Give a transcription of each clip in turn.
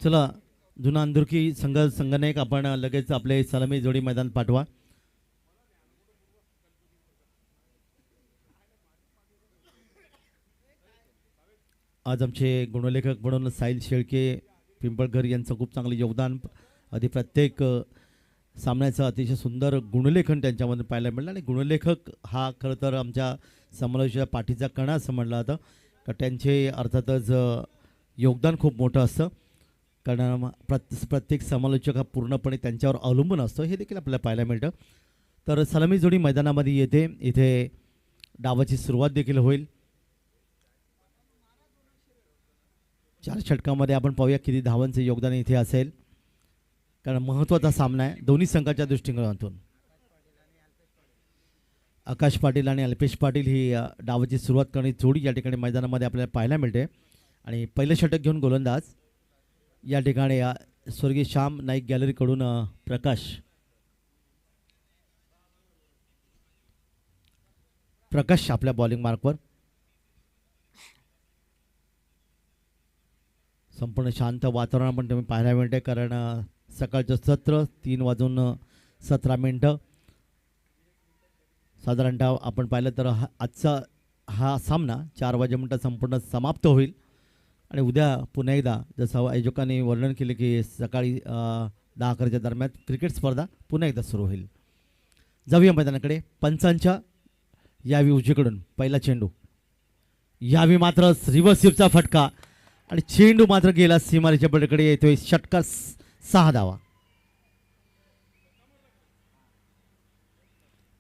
चला जुना अंधुरकी संघनायक आपण लगेच आपले सलामी जोडी मैदान पाठवा. आज आमचे गुणलेखक म्हणून साहिल शेळके पिंपळकर यांचं खूप चांगले योगदान. आधी प्रत्येक सामन्याचं अतिशय सुंदर गुणलेखन त्यांच्यामध्ये पाहायला मिळलं आणि गुणलेखक हा खरं तर आमच्या समालोचनाच्या पाठीचा कणा असं म्हटलं जातं का त्यांचे अर्थातच योगदान खूप मोठं असतं कारण प्रत्येक समालोचक हा पूर्णपणे त्यांच्यावर अवलंबून असतो हे देखील आपल्याला पाहायला मिळतं. तर सलामी जोडी मैदानामध्ये येते. इथे डावाची सुरुवात देखील होईल. 4 षटकामध्ये आपण पाहूया किती धावांचे योगदान इथे असेल कारण महत्त्वाचा सामना आहे दोन्ही संघाच्या दृष्टिकोनातून. आकाश पाटील आणि अल्पेश पाटील ही डावाची सुरुवात करणारी जोडी या ठिकाणी मैदानामध्ये आपल्याला पाहायला मिळते आणि पहिलं षटक घेऊन गोलंदाज या ठिकाणी स्वर्गीय श्याम नाईक गॅलरीकडून प्रकाश आपल्या बॉलिंग मार्कवर. संपूर्ण शांत वातावरण पण तुम्ही पाहायला मिळते कारण सकाळचं सत्र 3:17 साधारणतः आपण पाहिलं तर आजचा हा सामना 4 वाजेपर्यंत संपूर्ण समाप्त होईल आणि उद्या पुन्हा एकदा जसं आयोजकांनी वर्णन केले की सकाळी 10-11च्या दरम्यान क्रिकेट स्पर्धा पुन्हा एकदा सुरू होईल. जाऊया मैदानाकडे. पंचांच्या यावी उजवीकडून पहिला चेंडू. यावी मात्र रिव्हर्सिव्हचा फटका आणि चेंडू मात्र गेला सीमारेच्या पलीकडे येतोय. षटकार 6 धावा.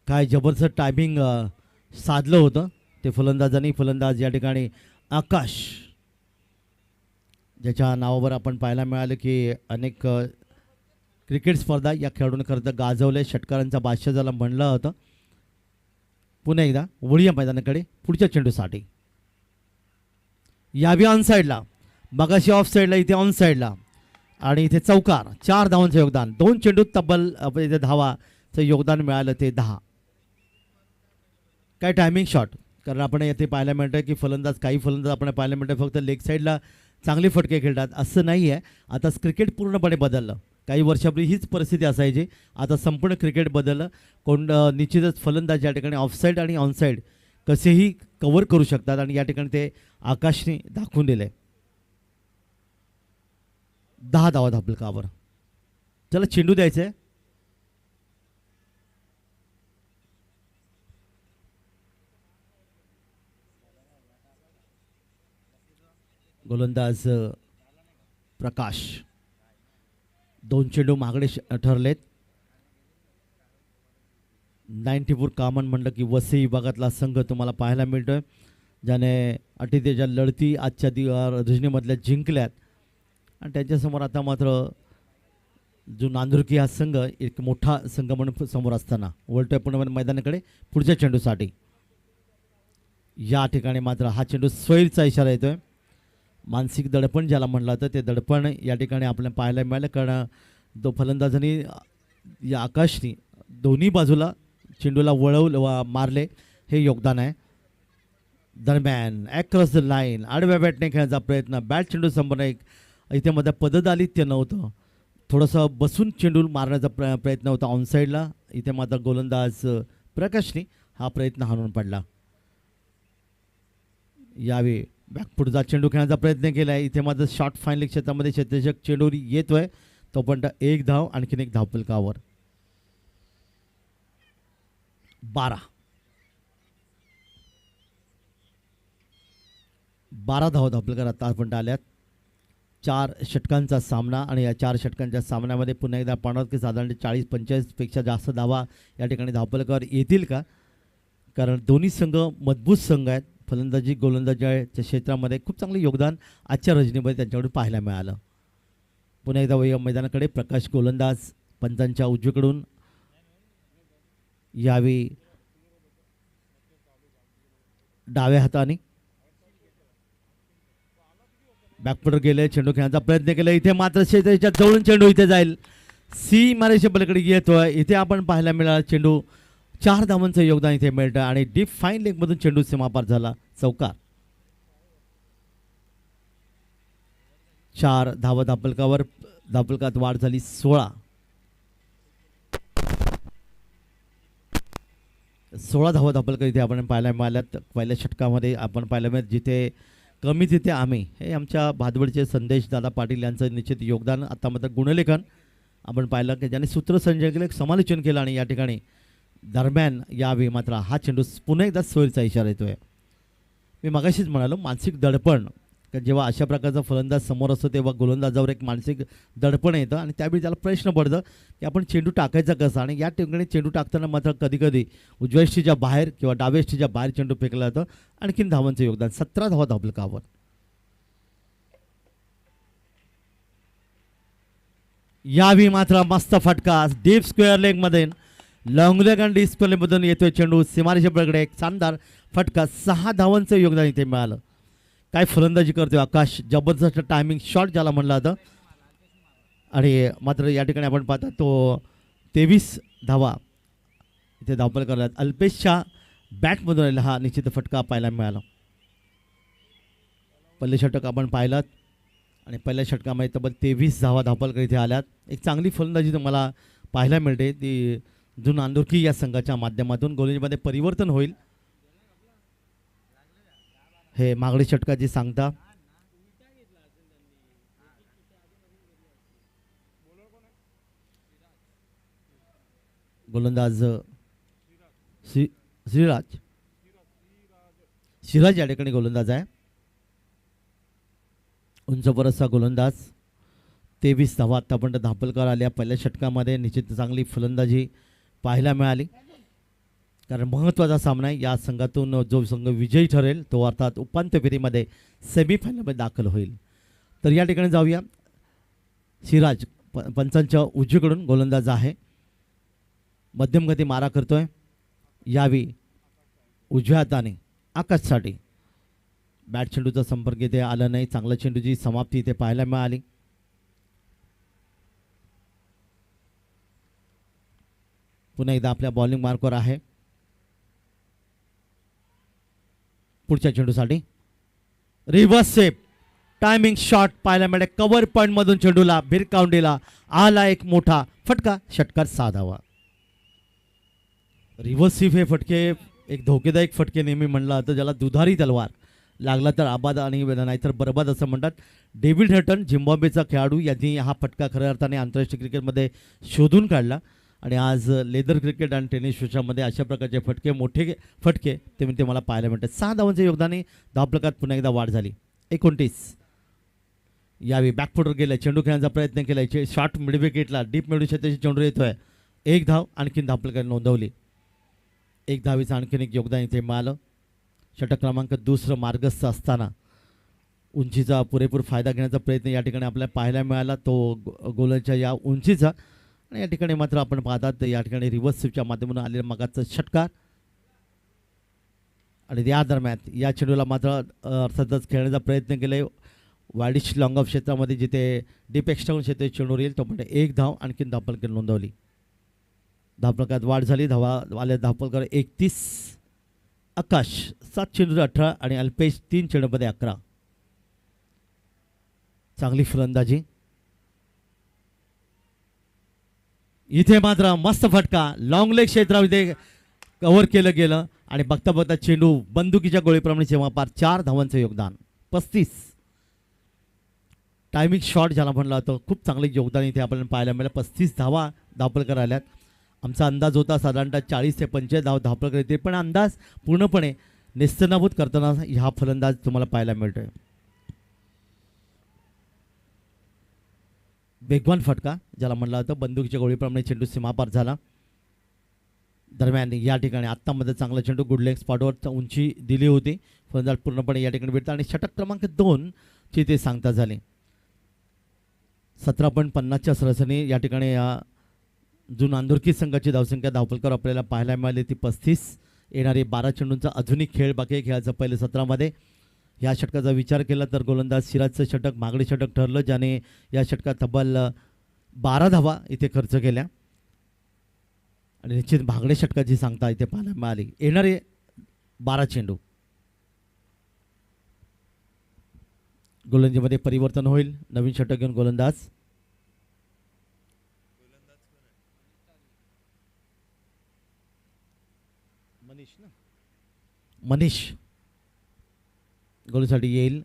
काय जबरदस्त टायमिंग साधलं होतं ते फलंदाजांनी. फलंदाज या ठिकाणी आकाश ज्याच्या नावावर आपण पाहायला मिळालं की अनेक क्रिकेट स्पर्धा या खेळाडूंनी खरं तर गाजवले. षटकारांचा बादशाह ज्याला म्हणलं होतं. पुन्हा एकदा वळूया मैदानाकडे पुढच्या चेंडूसाठी. यावी ऑन साईडला मगाशी ऑफ साईडला इथे ऑन साईडला आणि इथे चौकार. 4 धावांचं योगदान. 2 चेंडूत तब्बल इथे धावाचं योगदान मिळालं ते 10. काय टायमिंग शॉट कारण आपण येथे पाहायला मिळतं की काही फलंदाज आपण पाहायला मिळतं फक्त लेग साईडला चांगले फटके खेळतात असं नाही आहे. आता क्रिकेट पूर्णपणे बदललं. काही वर्षापूर्वी हीच परिस्थिती असायची. आता संपूर्ण क्रिकेट बदललं. निश्चितच फलंदाज या ठिकाणी ऑफसाईड आणि ऑनसाईड कसेही कव्हर करू शकतात आणि या ठिकाणी ते आकाशने दाखवून दिले. 10 धावा धापलकावर. चला चेंडू द्यायचं आहे. गोलंदाज प्रकाश. 2 चेंडू मागडे ठरलेत. 94 कामन म्हणलं की वसई विभागातला संघ तुम्हाला पाहायला मिळतोय ज्याने अटीतेच्या लढती आजच्या रजनीमधल्या जिंकल्यात आणि त्यांच्यासमोर आता मात्र जो नांदुरकी हा संघ एक मोठा संघ म्हणून समोर असताना वळतोय पुन्हा मैदानाकडे पुढच्या चेंडूसाठी. या ठिकाणी मात्र हा चेंडू स्वैरचा इशारा येतोय. मानसिक दडपण ज्याला म्हणलं जातं ते दडपण या ठिकाणी आपल्याला पाहायला मिळालं कारण फलंदाजांनी या आकाशनी दोन्ही बाजूला चेंडूला वळवलं मारले हे योगदान आहे. दरम्यान ॲक्रॉस द लाईन आडव्या बॅटने खेळण्याचा प्रयत्न. बॅट चेंडू संपूर्ण इथे मध्ये पददालित्य नव्हतं. थोडंसं बसून चेंडू मारण्याचा प्रयत्न होता ऑनसाईडला. इथे मात्र गोलंदाज प्रकाशनी हा प्रयत्न हाणून पडला. यावेळी बॅकफुटचा चेंडू खेळण्याचा प्रयत्न केला आहे. इथे मात्र शॉर्ट फायनल क्षेत्रामध्ये क्षेत्ररक्षक चेंडू येतोय तोपर्यंत 1 धाव आणखीन 1 धावफलकावर. 12 धाव धावफलकार आतापर्यंत आल्यात. 4 षटकांचा सामना आणि या 4 षटकांच्या सामन्यामध्ये पुन्हा एकदा पाहणार की साधारण 40-45 पेक्षा जास्त धावा या ठिकाणी धावफलकावर येतील का कारण दोन्ही संघ मजबूत संघ आहेत. फलंदाजी गोलंदाजीच्या क्षेत्रामध्ये खूप चांगले योगदान आजच्या रजनीमध्ये त्यांच्याकडून पाहायला मिळालं. पुन्हा एकदा मैदानाकडे प्रकाश गोलंदाज. पंचांच्या उजवीकडून यावी डाव्या हाताने बॅकफुटर गेले. चेंडू खेळण्याचा प्रयत्न केला. इथे मात्र क्षेत्राच्या जवळून चेंडू इथे जाईल. सी मारेच्या पलीकडे येतोय. इथे आपण पाहायला मिळाला चेंडू 4 धावांचं योगदान इथे मिळतं आणि डीप फाईन लेगमधून चेंडू सीमापार झाला. चौकार. 4 धावा धापलकावर. धापलकात वाढ झाली 16. 16 धावा धापलकर इथे आपण पाहायला मिळाल्यात. पहिल्या षटकामध्ये आपण पाहायला मिळत जिथे कमी तिथे आम्ही, हे आमच्या भादवडचे संदेश दादा पाटील यांचं निश्चित योगदान. आता मात्र गुणलेखन आपण पाहिलं की ज्यांनी सूत्रसंचय केलं, समालोचन केलं आणि या ठिकाणी दरम्यान यावेळी मात्र हा चेंडू पुन्हा एकदा सोयीचा इशारा येतोय. मी मगाशीच म्हणालो मानसिक दडपण, कारण जेव्हा अशा प्रकारचा फलंदाज समोर असतो तेव्हा गोलंदाजावर एक मानसिक दडपण येतं आणि त्यावेळी त्याला प्रश्न पडतं की आपण चेंडू टाकायचा कसा. आणि या ठिकाणी चेंडू टाकताना मात्र कधीकधी उजव्या यष्टीच्या बाहेर किंवा डाव्या यष्टीच्या बाहेर चेंडू फेकला जातं. आणखीन धावांचं योगदान 17 धावा धापलकावर. यावेळी मात्र मस्त फटका डीप स्क्वेअर लेगमध्ये, लॉंग लेग आणि डीप स्क्वेअर लेगमधून येतोय चेंडू सीमारेषेकडे. एक शानदार फटका, 6 धावांचं योगदान इथे मिळालं. काय फलंदाजी करतोय आकाश, जबरदस्त टायमिंग शॉट ज्याला म्हणलं जातं. आणि मात्र या ठिकाणी आपण पाहता तो 23 धावा इथे धावपल करतात. अल्पेशच्या बॅटमधून आलेला हा निश्चित फटका पाहायला मिळाला. पहिले षटक आपण पाहिलं आणि पहिल्या षटकामध्ये तब्बल 23 धावा धावपलकर इथे आल्यात. एक चांगली फलंदाजी तुम्हाला पाहायला मिळते ती जुन आंदोरकी या संघाच्या माध्यमातून. गोलंदाजीमध्ये परिवर्तन होईल हे मागणी षटकाची सांगता. गोलंदाज सिराज या ठिकाणी गोलंदाज आहे. उंच बरचसा गोलंदाज. 23 धावा आतापर्यंत धापलकर आल्या. पहिल्या षटकामध्ये निश्चित चांगली फलंदाजी पाहायला मिळाली, कारण महत्त्वाचा सामना आहे. या संघातून जो संघ विजयी ठरेल तो अर्थात उपांत्य फेरीमध्ये सेमीफायनलमध्ये दाखल होईल. तर या ठिकाणी जाऊया. सिराज पंचांच्या उजवीकडून गोलंदाज आहे. मध्यम गती मारा करतोय. यावी उजव्या हाताने आकाशसाठी बॅट चेंडूचा संपर्क इथे आला नाही. चांगल्या चेंडूची समाप्ती इथे पाहायला मिळाली. पुन्हा एकदा आपल्या बॉलिंग मार्कवर आहे. पुढच्या चेंडूसाठी रिव्हर्स स्वेप टायमिंग शॉट पाहायला मिळेल. कव्हर पॉइंट मधून चेंडूला भिरकावून आला एक मोठा फटका. षटकार 6 धावा. रिव्हर्स स्वीप हे फटके एक धोकेदायक फटके नेहमी म्हणलं जातं, ज्याला दुधारी तलवार लागला तर आबाद आणि नाहीतर बरबाद असं म्हणतात. डेव्हिड हटन झिम्बाब्वेचा खेळाडू यांनी हा फटका खऱ्या अर्थाने आंतरराष्ट्रीय क्रिकेटमध्ये शोधून काढला आणि आज लेदर क्रिकेट आणि टेनिस विश्वामध्ये अशा प्रकारचे फटके मोठे फटके ते मला पाहायला मिळतात. 6 धावांच्या योगदाने धावफलकात पुन्हा एकदा वाढ झाली. 29. यावेळी बॅकफुटवर गेले, चेंडू खेळण्याचा प्रयत्न केला. शॉर्ट मिड विकेटला डीप मिडू क्षेत्राची चेंडू येतोय. 1 धाव आणखीन धावफलकात नोंदवली. 1 धावीचं आणखीन एक योगदान इथे मिळालं. षटक क्रमांक 2 मार्गस्थ असताना उंचीचा पुरेपूर फायदा घेण्याचा प्रयत्न या ठिकाणी आपल्याला पाहायला मिळाला, तो गोलंच्या या उंचीचा. आणि या ठिकाणी मात्र आपण पाहतात या ठिकाणी रिव्हर्स स्वीपच्या माध्यमातून आलेला मगाचा षटकार. आणि या दरम्यान या चेंडूला मात्र अर्थातच खेळण्याचा प्रयत्न केला. वाडिश लॉंग ऑफ क्षेत्रामध्ये जिथे डीप एक्स्ट्राहून क्षेत्र चेंडूवर येईल तो म्हणजे 1 धाव आणखीन धावफलकात नोंदवली. धावफलकात वाढ झाली. धावा आल्या धावफलकर 31. आकाश 7 चेंडू 18 आणि अल्पेश 3 चेंडूमध्ये 11. चांगली फलंदाजी. इथे मात्र मस्त फटका लॉंग लेग क्षेत्रामध्ये कव्हर केलं गेलं आणि बघता बघता चेंडू बंदुकीच्या गोळीप्रमाणे जेव्हा 4 धावांचं योगदान. 35. टायमिंग शॉट ज्याला म्हणलं होतं, खूप चांगले योगदान इथे आपल्याला पाहायला मिळालं. 35 धावा धावफलकर आल्यात. आमचा अंदाज होता साधारणतः 40 ते 45 धाव धावफलकर येते, पण अंदाज पूर्णपणे नेस्तनाबूत करताना हा फलंदाज तुम्हाला पाहायला मिळतोय. वेगवान फटका ज्याला म्हणलं होतं, बंदुकीच्या गोळीप्रमाणे चेंडू सीमापार झाला. दरम्यान या ठिकाणी आत्तामध्ये चांगला चेंडू गुड लेग स्पॉटवर उंची दिली होती. फलंदाज पूर्णपणे या ठिकाणी भेटला आणि षटक क्रमांक 2 ची ते सांगता झाले. 17.50च्या सरासरी या ठिकाणी जुन आंदोरकी संघाची धावसंख्या धावफलकर आपल्याला पाहायला मिळाली ती 35. येणारे 12 चेंडूंचा आधुनिक खेळ बाकी आहे खेळाचं पहिल्या सत्रामध्ये. या षटकाचा विचार केला तर गोलंदाज सिराजचं षटक मागणी षटक ठरलं, ज्याने या षटकात तब्बल 12 धावा इथे खर्च केल्या आणि निश्चित भागडे षटकाची सांगता इथे पाहायला मिळाली. येणारे 12 चेंडू गोलंदाजीमध्ये परिवर्तन होईल. नवीन षटक घेऊन गोलंदाज मनीष गोलसाठी येईल.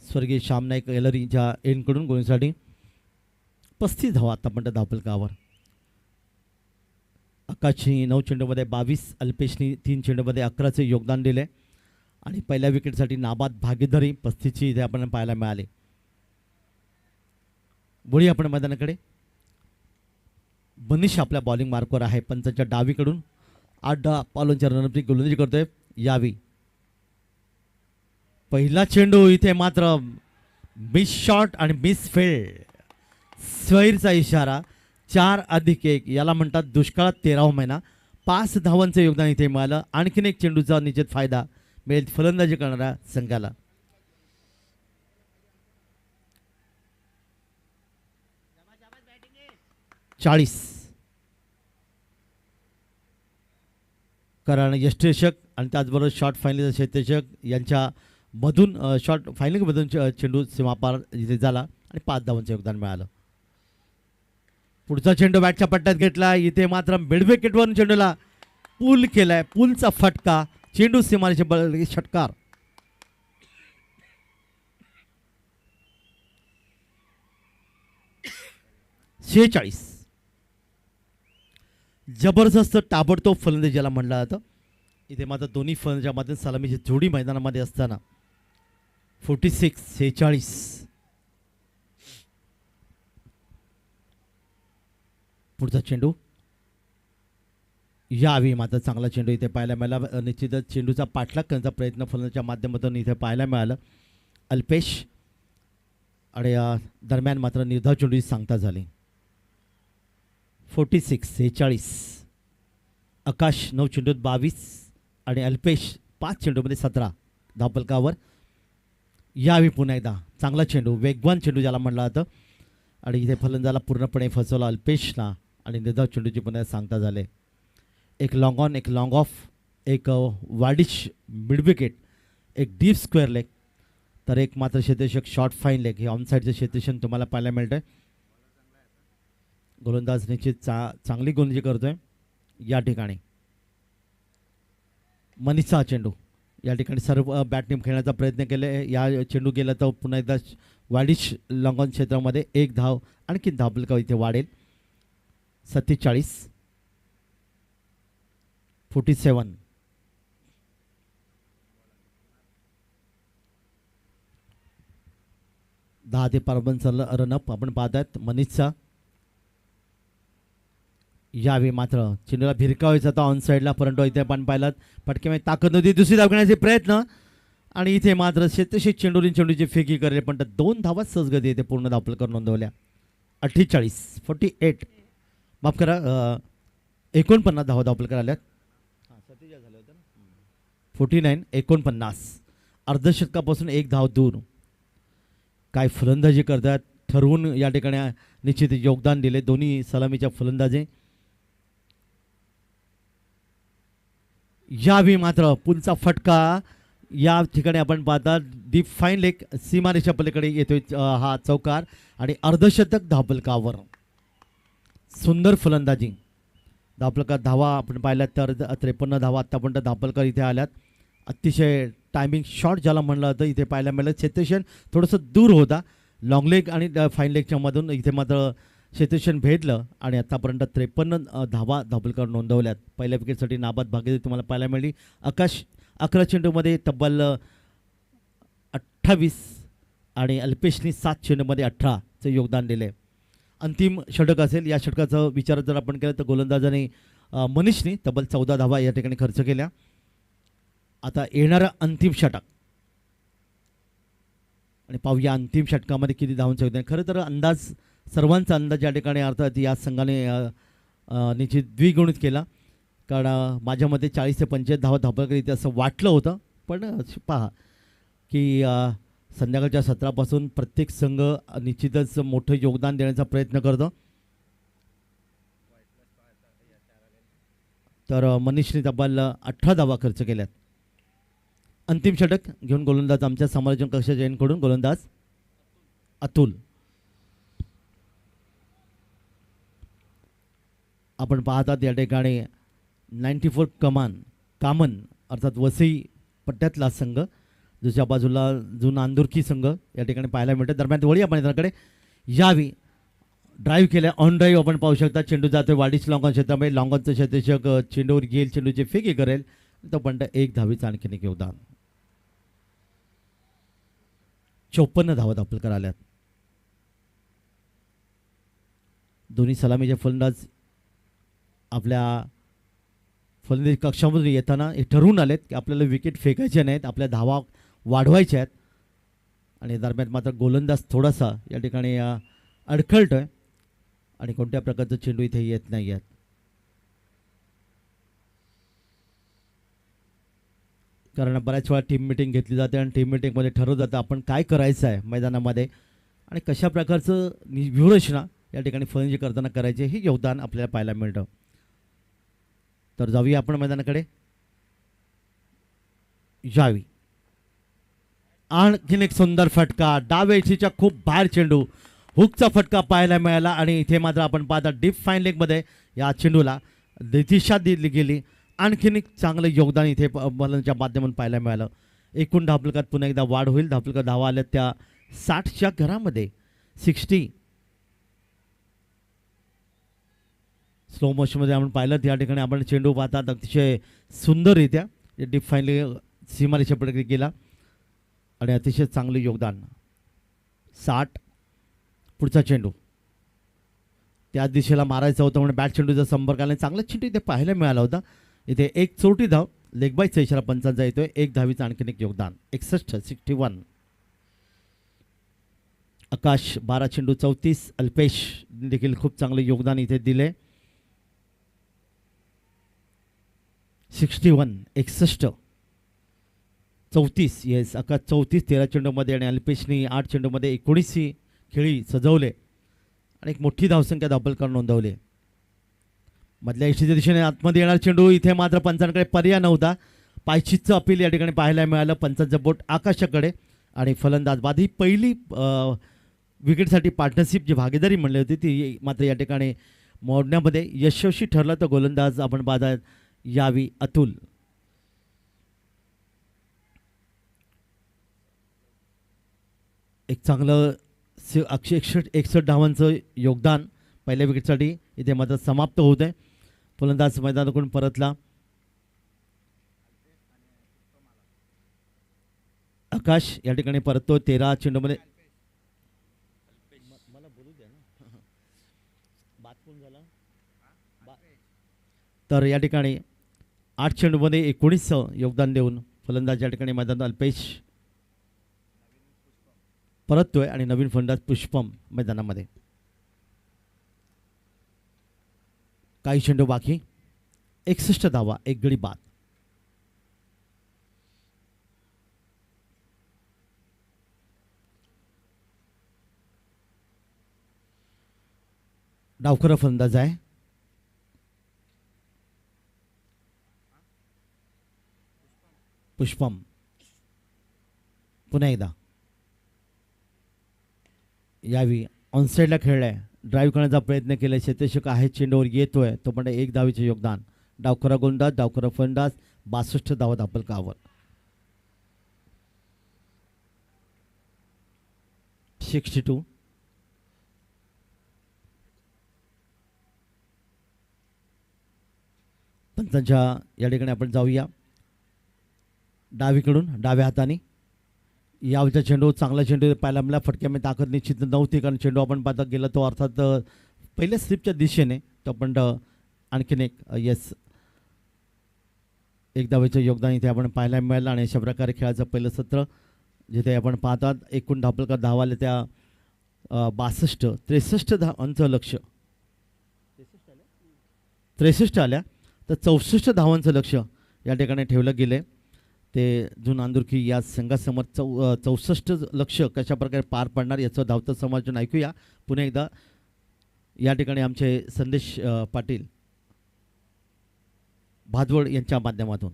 स्वर्गीय श्याम नाईक एलरीच्या एंडकडून गोलसाठी 35 धावा आतापर्यंत धावफलकावर. आकाशनी 9 चेंडूमध्ये 22, अल्पेशनी 3 चेंडूमध्ये 11चे योगदान दिले आणि पहिल्या विकेटसाठी नाबाद भागीदारी 35ची इथे आपण पाहायला मिळाले. वळी आपण मैदानाकडे. मनीष आपल्या बॉलिंग मार्कवर आहे. पंचाच्या डावीकडून 8 पालोंच्या रनअपची गोलंदाजी करतोय. यावी पहिला चेंडू इथे मात्र मिस शॉट आणि मिस फील्ड. स्वैरचा इशारा. 4+1 याला म्हणतात दुष्काळात 13वा महिना. 5 धावांचं योगदान इथे मिळालं. आणखीन एक चेंडूचा निश्चित फायदा मिळेल फलंदाजी करणाऱ्या संघाला. चाळीस कारण यष्टेशक आणि त्याचबरोबर शॉर्ट फायनल क्षेत्रशक यांच्या मधून शॉर्ट फायनलमधून चेंडू सीमापार इथे झाला आणि 5 धावांचं योगदान मिळालं. पुढचा चेंडू बॅटच्या पट्ट्यात घेतला. इथे मात्र मिड विकेटवरून चेंडूला पूल केलाय. पूलचा फटका. चेंडू सीमारेषे षटकार. शेहेचाळीस जबरदस्त ताबडतोब फलंदाजी ज्याला म्हणलं जातं. इथे मात्र दोन्ही फलंदाजांमध्ये सलामीची जोडी मैदानामध्ये असताना 46 पुढचा चेंडू यावी. मात्र चांगला चेंडू इथे पाहायला मिळाला. निश्चितच चेंडूचा पाठलाग करण्याचा प्रयत्न फलंदाजाच्या माध्यमातून इथे पाहायला मिळालं. अल्पेश आणि दरम्यान मात्र निर्धाव चेंडू सांगता झाली. 46 आकाश 9 चेंडूत 22 आणि अल्पेश 5 चेंडूमध्ये 17 धावफलकावर. यावी पुन्हा एकदा चांगला चेंडू. वेगवान चेंडू ज्याला म्हणलं जातं आणि इथे फलंदाजाला पूर्णपणे फसवला अल्पेशला आणि निर्धाव चेंडूची पुन्हा सांगता झाले. एक लॉंग ऑन, एक लॉंग ऑफ, एक वाडिश मिड विकेट, एक डीप स्क्वेअर लेग, तर एक मात्र क्षेत्ररक्षक शॉर्ट फाईन लेग. हे ऑनसाईडचं क्षेत्ररक्षण तुम्हाला पाहायला मिळतंय. गोलंदाज निश्चित चांगली गोलंदाजी करतोय या ठिकाणी. मनीषचा चेंडू या ठिकाणी सर्व बॅटने खेळण्याचा प्रयत्न केले. या चेंडू गेला तर पुन्हा एकदा वाडिश लॉंगॉन क्षेत्रामध्ये 1 धाव आणखी धावफलका इथे वाढेल. 47 47 10 ते 15 रनअप आपण पाहतात मनीषचा. यावे मात्र चेंडूला भिरकावायचा होता ऑन साईडला, परंतु इथे आपण पाहिलात पटकेमध्ये ताकद नव्हती. दुसरी धाव घेण्याचे प्रयत्न आणि इथे मात्र शेतशेत चेंडूची फेकी करेल, पण 2 धावा सहजगती इथे पूर्ण धावफलकावर नोंदवल्या. 48 माफ करा 49 धावा धावफलकावर आल्यात. 49 अर्धशतकापासून 1 धाव दूर. काय फलंदाजी करतात ठरवून या ठिकाणी निश्चित योगदान दिले दोन्ही सलामीच्या फलंदाजे. यावी मात्र पुलचा फटका या ठिकाणी आपण पाहता डीप फाईन लेग सीमारेषा पलीकडे येतोय हा चौकार आणि अर्धशतक धावफलकावर. सुंदर फलंदाजी. धावफलकात धावा आपण पाहिल्यात तर 53 धावा आत्तापर्यंत धावफलकार इथे आल्यात. अतिशय टायमिंग शॉट ज्याला म्हणलं जातं इथे पाहायला मिळालं. क्षेत्ररक्षण थोडंसं दूर होता लॉंग लेग आणि फाईन लेगच्या मधून. इथे मात्र क्षेत्ररक्षण भेदलं आणि आत्तापर्यंत 53 धावा धावफलकावर नोंदवल्यात. पहिल्या विकेटसाठी नाबाद भागीदारी तुम्हाला पाहायला मिळाली. आकाश 11 चेंडूमध्ये तब्बल 28 आणि अल्पेशनी 7 चेंडूमध्ये 18चं योगदान दिले. अंतिम षटक असेल. या षटकाचा विचार जर आपण केला तर गोलंदाजाने मनीषनी तब्बल 14 धावा या ठिकाणी खर्च केल्या. आता येणारं अंतिम षटक आणि पाहूया अंतिम षटकामध्ये किती धावांचं योगदान. खरं तर अंदाज सर्वांचा अंदाज या ठिकाणी अर्थात या संघाने निश्चित द्विगुणित केला, कारण माझ्या मते 40 ते 45 धावा धावफलक इथे असं वाटलं होतं. पण पहा की संध्याकाळच्या सत्रापासून प्रत्येक संघ निश्चितच मोठं योगदान देण्याचा प्रयत्न करतो. तर मनीषने तब्बल 18 धावा खर्च केल्यात. अंतिम षटक घेऊन गोलंदाज आमच्या समालोचन कक्ष जैनकडून गोलंदाज अतुल. आपण पाहतात या ठिकाणी 94 कामन अर्थात वसई पट्ट्यातला संघ, दुसऱ्या बाजूला जुना अंदुरकी संघ या ठिकाणी पाहायला मिळतो. दरम्यान वळी आपण त्याकडे यावी ड्राईव्ह केल्या, ऑन ड्राईव्ह आपण पाहू शकता. चेंडू जातोय वाडीच लॉंगॉन क्षेत्रामध्ये, लॉंगॉनचं क्षेत्ररक्षक चेंडूवर घेईल, चेंडूचे फेकी करेल, तो पण एक धावीचं आणखीन एक योगदान. 54 धावा आपल्याकडे आल्यात. दोन्ही सलामीचे फलंदाज आपल्या फलंदाजी कक्षामधून येताना हे ठरवून आलेत की आपल्याला विकेट फेकायचे नाहीत, आपल्या धावा वाढवायच्या आहेत. आणि दरम्यान मात्र गोलंदाज थोडासा या ठिकाणी अडखळतोय आणि कोणत्या प्रकारचं चेंडू इथे येत नाही आहेत. कारण बऱ्याच वेळा टीम मिटिंग घेतली जाते आणि टीम मिटिंगमध्ये ठरवलं जातं आपण काय करायचं आहे मैदानामध्ये आणि कशा प्रकारचं व्यूहरचना या ठिकाणी फलंदाजी करताना करायचे हे योगदान आपल्याला पाहायला मिळतं. तर जाऊया आपण मैदानाकडे. जावी आणखीन एक सुंदर फटका, डावेशीच्या खूप बाहेर चेंडू, हुकचा फटका पाहायला मिळाला आणि इथे मात्र आपण पाहता डीप फाईन लेगमध्ये या चेंडूला दिशा दिली गेली. आणखीन एक चांगलं योगदान इथे बॉलरच्या माध्यमातून पाहायला मिळालं. एकूण धावफलकात पुन्हा एकदा वाढ होईल. धावफलकात धावा आल्या त्या 60च्या घरामध्ये 60. स्लो मोशनमध्ये आपण पाहिलं त्या ठिकाणी आपण चेंडू पाहतात अतिशय सुंदररित्या डीप फाईनली सीमारेषेपर्यंत गेला आणि अतिशय चांगलं योगदान. 60 पुढचा चेंडू त्या दिशेला मारायचा होता म्हणून बॅट चेंडूचा संपर्क आला, चांगला चेंडू इथे पाहायला मिळाला होता. इथे एक चोटी धाव, लेगबाईचा इशारा पंचांचा येतोय. एक धावीचं आणखीन एक योगदान. 61. आकाश 12 चेंडू 34. अल्पेश देखील खूप चांगले योगदान इथे दिले. 61 34. येस, आकाश 34 13 चेंडूमध्ये आणि अल्पेशनी 8 चेंडूमध्ये 19 खेळी सजवले आणि एक मोठी धावसंख्या धावफलकावर नोंदवली. मधल्या यष्टीच्या दिशेने आतमध्ये येणार चेंडू, इथे मात्र पंचांकडे पर्याय नव्हता. पायचीचं अपील या ठिकाणी पाहायला मिळालं. पंचांचं बोट आकाशाकडे आणि फलंदाज बाद. ही पहिली विकेटसाठी पार्टनरशिप जी भागीदारी म्हणली होती ती मात्र या ठिकाणी मोडण्यामध्ये यशस्वी ठरलं. तर गोलंदाज आपण पाहतात यावी अतुल. एक चांगलं 61 धावांचं योगदान पहिल्या विकेटसाठी इथे मात्र समाप्त होत आहे. फलंदाज मैदानाकडून परतला. आकाश या ठिकाणी परततो 13 चेंडूमध्ये. मला बोलू द्या ना. बात कोण झाला. तर या ठिकाणी 8 चेंडूमध्ये 19 योगदान देऊन फलंदाज या ठिकाणी मैदानात अल्पेश परततोय आणि नवीन फलंदाज पुष्पम मैदानामध्ये. काही चेंडू बाकी. 61 धावा, एक गडी बाद. डावखरा फलंदाज आहे. पुष्पम पुन्हा एकदा यावी ऑनसाईडला खेळलाय, ड्राईव्ह करण्याचा प्रयत्न केला. क्षेत्ररक्षक आहे, चेंडूवर येतोय तो पण एक धावीचे योगदान. डावखरा गोलंदाज, डावखरा फलंदाज 62 धावा धावफलकावर. 62. पंचांच्या या ठिकाणी आपण जाऊया डावीकडून. डाव्या हाताने यावचा चेंडू, चांगला चेंडू पाहायला मिळाला. फटक्यामध्ये ताकद निश्चित नव्हती कारण चेंडू आपण पाहता गेला तो अर्थात पहिल्या स्लिपच्या दिशेने तो पण आणखीन एक येस एक धावेचं योगदान इथे आपण पाहायला मिळालं. आणि अशा प्रकारे खेळाचं पहिलं सत्र जिथे आपण पाहतात एकूण धावफलकात धावा आल्या त्या 63 धावांचं लक्ष. 63 आल्या तर 64 धावांचं लक्ष या ठिकाणी ठेवलं गेले. ते जुन आंदुरकी या संघासमोर 64 लक्ष कशा प्रकारे पार पडणार याचं धावतं समालोचन ऐकूया पुन्हा एकदा या ठिकाणी आमचे संदेश पाटील भादवड यांच्या माध्यमातून.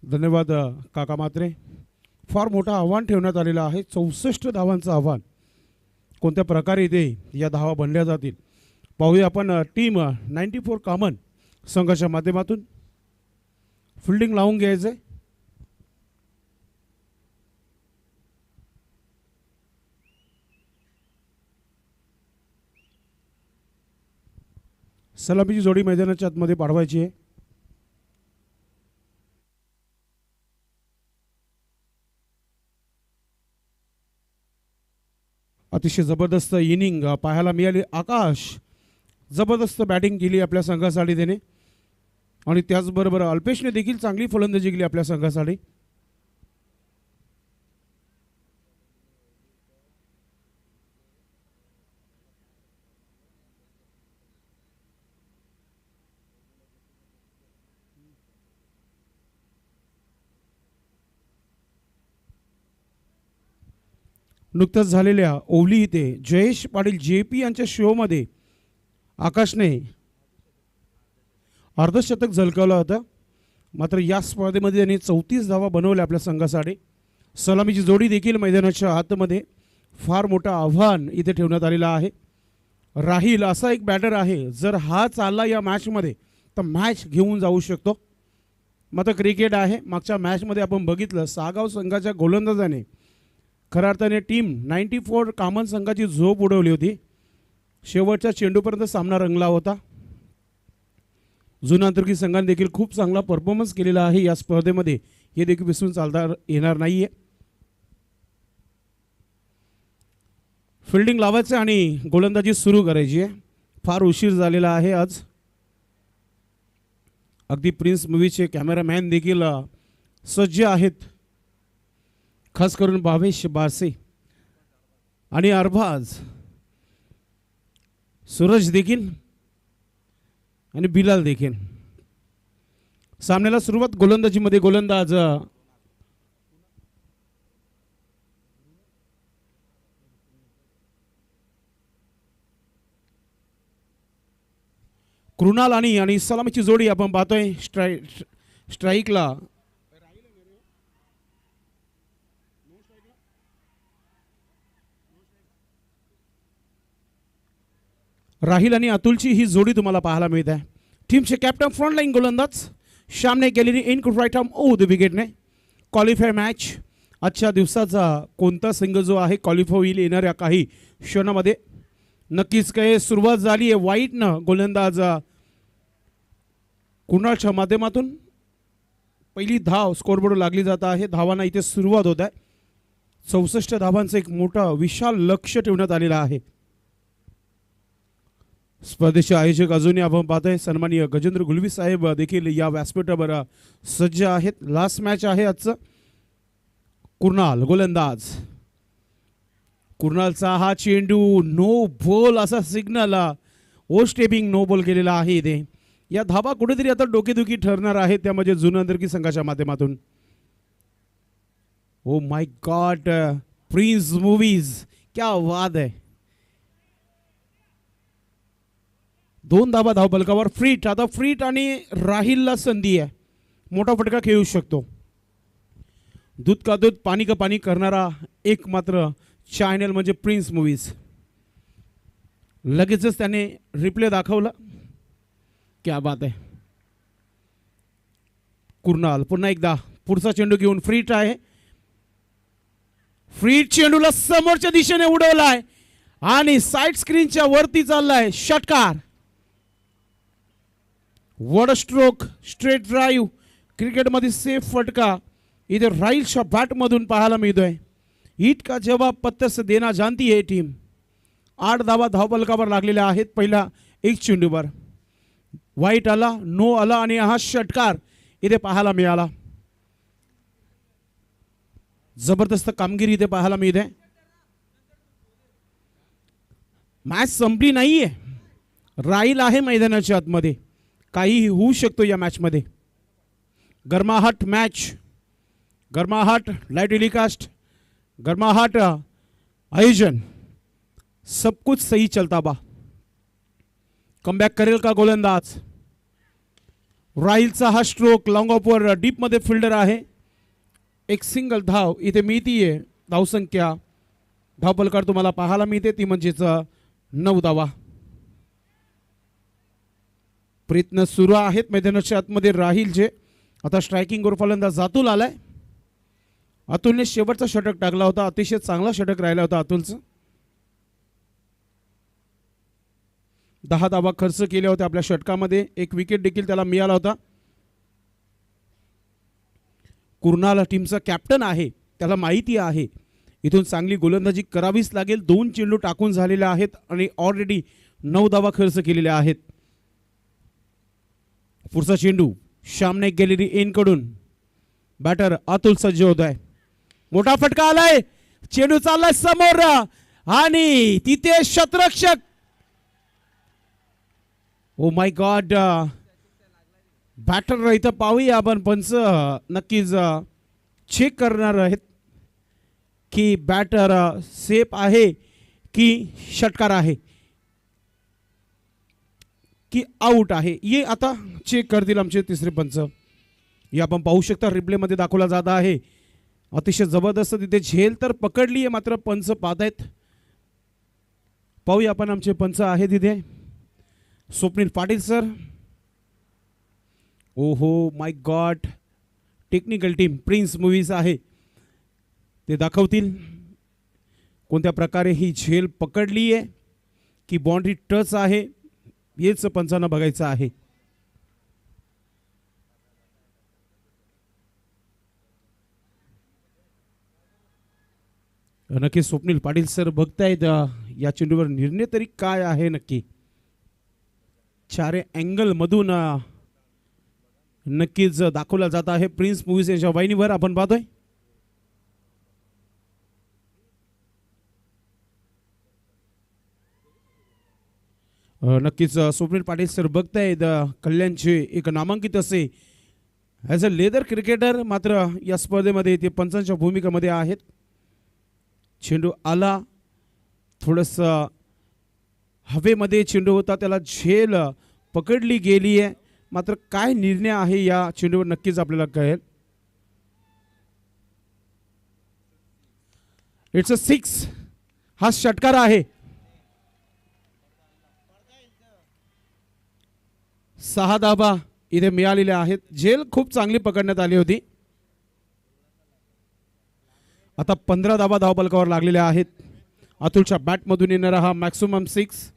धन्यवाद काका म्हात्रे. फार मोठं आव्हान ठेवण्यात आलेलं आहे. 64 धावांचं आव्हान. कोणत्या प्रकारे इथे या धावा बनल्या जातील पाहूया आपण. टीम 94 कॉमन संघाच्या माध्यमातून फिल्डिंग लावून घ्यायचं. सलामीची जोडी मैदानाच्या आतमध्ये पाठवायची आहे. अतिशय जबरदस्त इनिंग पाहायला मिळाली. आकाश जबरदस्त बॅटिंग केली आपल्या संघासाठी त्याने आणि त्याचबरोबर अल्पेशने देखील चांगली फलंदाजी केली आपल्या संघासाठी. नुकतंच झालेल्या ओवली इथे जयेश पाटील JP यांच्या शोमध्ये आकाशने अर्धशतक झळकावलं होतं. मात्र या स्पर्धेमध्ये त्यांनी 34 धावा बनवल्या आपल्या संघासाठी. सलामीची जोडी देखील मैदानाच्या आतमध्ये. फार मोठं आव्हान इथे ठेवण्यात आलेलं आहे. राहील असा एक बॅटर आहे, जर हा चालला या मॅचमध्ये तर मॅच घेऊन जाऊ शकतो. मात्र क्रिकेट आहे. मागच्या मॅचमध्ये आपण बघितलं सागाव संघाच्या गोलंदाजाने खऱ्या अर्थाने टीम 94 कॉमन संघाची झोप उडवली होती. शेवटच्या चेंडूपर्यंत सामना रंगला होता. जुना अंतर्गत संघाने देखील खूप चांगला परफॉर्मन्स केलेला आहे या स्पर्धेमध्ये. हे देखील विसरून चालता येणार नाहीये. फिल्डिंग लावायचं आणि गोलंदाजी सुरू करायची आहे. फार उशीर झालेला आहे आज. अगदी प्रिन्स मूवीचे कॅमेरामॅन देखील सज्ज आहेत. खास करून भावेश बारसे आणि अरबाज, सूरज देखील आणि बिलाल देखील. सामन्याला सुरुवात गोलंदाजीमध्ये गोलंदाज कृणाल आणि सलामीची जोडी आपण पाहतोय. स्ट्राईकला राहिल आणि अतुलची ही जोडी तुम्हाला पाहायला मिळत आहे. टीमचे कॅप्टन फ्रंटलाईन गोलंदाज श्यामने केलेली in right arm over the विकेटने. क्वालिफाय मॅच आजच्या दिवसाचा कोणता संघ जो आहे क्वालिफाय होईल येणाऱ्या काही क्षणामध्ये नक्कीच काय सुरुवात झाली आहे. वाईटनं गोलंदाज कुणालच्या माध्यमातून पहिली धाव स्कोरबोर्ड लागली जात आहे. धावांना इथे सुरुवात होत आहे. 64 धावांचं एक मोठं विशाल लक्ष्य ठेवण्यात आलेलं आहे. स्पर्धेचे आयोजक अजूनही आपण पाहतोय सन्माननीय गजेंद्र गुलवी साहेब देखील या व्यासपीठावर सज्ज आहेत. लास्ट मॅच आहे आजचं. कुणाल गोलंदाज. कुणालचा हा चेंडू नो बॉल असा सिग्नल ओ स्टेपिंग नो बॉल केलेला आहे इथे. या धावा कुठेतरी आता डोकेदुखी ठरणार आहेत त्यामध्ये जुना अंतर्गत संघाच्या माध्यमातून. ओ माय गॉड, प्रिन्स मूवीज क्या वाद आहे. 2 धावा धाव बलकावर. फ्रीट आता फ्रीट आणि राहिलला संधी आहे. मोठा फटका खेळू शकतो. दूध का दूध पाणी का पाणी करणारा एक मात्र चॅनल म्हणजे प्रिन्स मूवीज. लगेचच त्याने रिप्ले दाखवला. क्या बात आहे. कुणाल पुन्हा एकदा पुढचा चेंडू घेऊन. फ्रीट आहे. फ्रीट चेंडूला समोरच्या दिशेने उडवलाय आणि साइड स्क्रीनच्या वरती चाललाय. षटकार. वड स्ट्रोक स्ट्रेट ड्राईव्ह. क्रिकेटमध्ये सेफ फटका इधर राहिलच्या बॅटमधून पाहायला मिळतोय. ईट का जवाब पत्ते से देना जानती है टीम. 8 धावा धावफलकावर लागलेल्या आहेत पहिल्या 1 चेंडूवर. वाईट आला, नो आला आणि हा षटकार इथे पाहायला मिळाला. जबरदस्त कामगिरी इथे पाहायला मिळते. मॅच संपली नाहीये. राहिल आहे मैदानाच्या आतमध्ये. काहीही होऊ शकतो या मॅचमध्ये. गरमाहट मॅच, गरमाहट लाइव टेलीकास्ट, गरमाहट आयोजन, सब कुछ सही चलता बा. कमबॅक करेल का गोलंदाज. राहिलचा हा स्ट्रोक लॉंग ऑफवर डीपमध्ये फिल्डर आहे. एक सिंगल धाव इथे मिळतीये. धावसंख्या धावपलकार तुम्हाला पाहायला मिळते ती म्हणजेच 9 धावा. प्रयत्न सुरू आहेत मैदानाच्या आतमध्ये राहिलचे. आता स्ट्रायकिंगवर फलंदाज अतुल आलाय. अतुलने शेवटचा षटक टाकला होता. अतिशय चांगला षटक राहिला होता अतुलचं. 10 धावा खर्च केल्या होत्या आपल्या षटकामध्ये. एक विकेट देखील त्याला मिळाला होता. कुर्नाल टीमचा कॅप्टन आहे, त्याला माहिती आहे इथून चांगली गोलंदाजी करावीच लागेल. 2 चेंडू टाकून झालेले आहेत आणि ऑलरेडी 9 धावा खर्च केलेल्या आहेत. पुढचा चेंडू सामने गॅलरी एन कडून बॅटर अतुल सज्ज होत आहे. मोठा फटका आलाय. चेंडू चाललाय समोर आणि तिथे शतरक्षक. ओ माय गॉड. बॅटर इथं पाहूया आपण. पंच नक्कीच चेक करणार आहेत की बॅटर सेफ आहे की षटकार आहे की आउट आहे. ये आता चेक करतील आमचे तिसरे पंच. हे आपण पाहू शकता रिप्लेमध्ये दाखवला जात आहे. अतिशय जबरदस्त तिथे झेल तर पकडली आहे मात्र पंच पाहतायत. पाहूया आपण आमचे पंच आहे तिथे. स्वप्नील पाटील सर. ओहो my god. Technical team Prince Movies आहे ते दाखवतील कोणत्या प्रकारे ही झेल पकडली आहे की बाउंड्री टच आहे. हेच पंचांना बघायचं आहे. नक्की स्वप्नील पाटील सर बघतायत या चेंडूवर निर्णय तरी काय आहे नक्की. चारे अँगल मधून नक्कीच दाखवला जात आहे. प्रिन्स मूवीज यांच्या वाहिनीवर आपण पाहतोय. नक्कीच स्वप्नील पाटील सर बघतायत कल्याणचे एक नामांकित असे ॲज अ लेदर क्रिकेटर मात्र या स्पर्धेमध्ये ते पंचांच्या भूमिकेमध्ये आहेत. चेंडू आला थोडंसं हवेमध्ये चेंडू होता त्याला झेल पकडली गेली आहे मात्र काय निर्णय आहे या चेंडूवर नक्कीच आपल्याला कळेल. It's a 6. हा षटकार आहे. 6 धावा इथे मिळालेल्या आहेत. झेल खूप चांगली पकडण्यात आली होती. आता 15 धावा धावपलकावर लागलेल्या आहेत. अतुलच्या बॅटमधून येणारा हा मॅक्सिमम 6.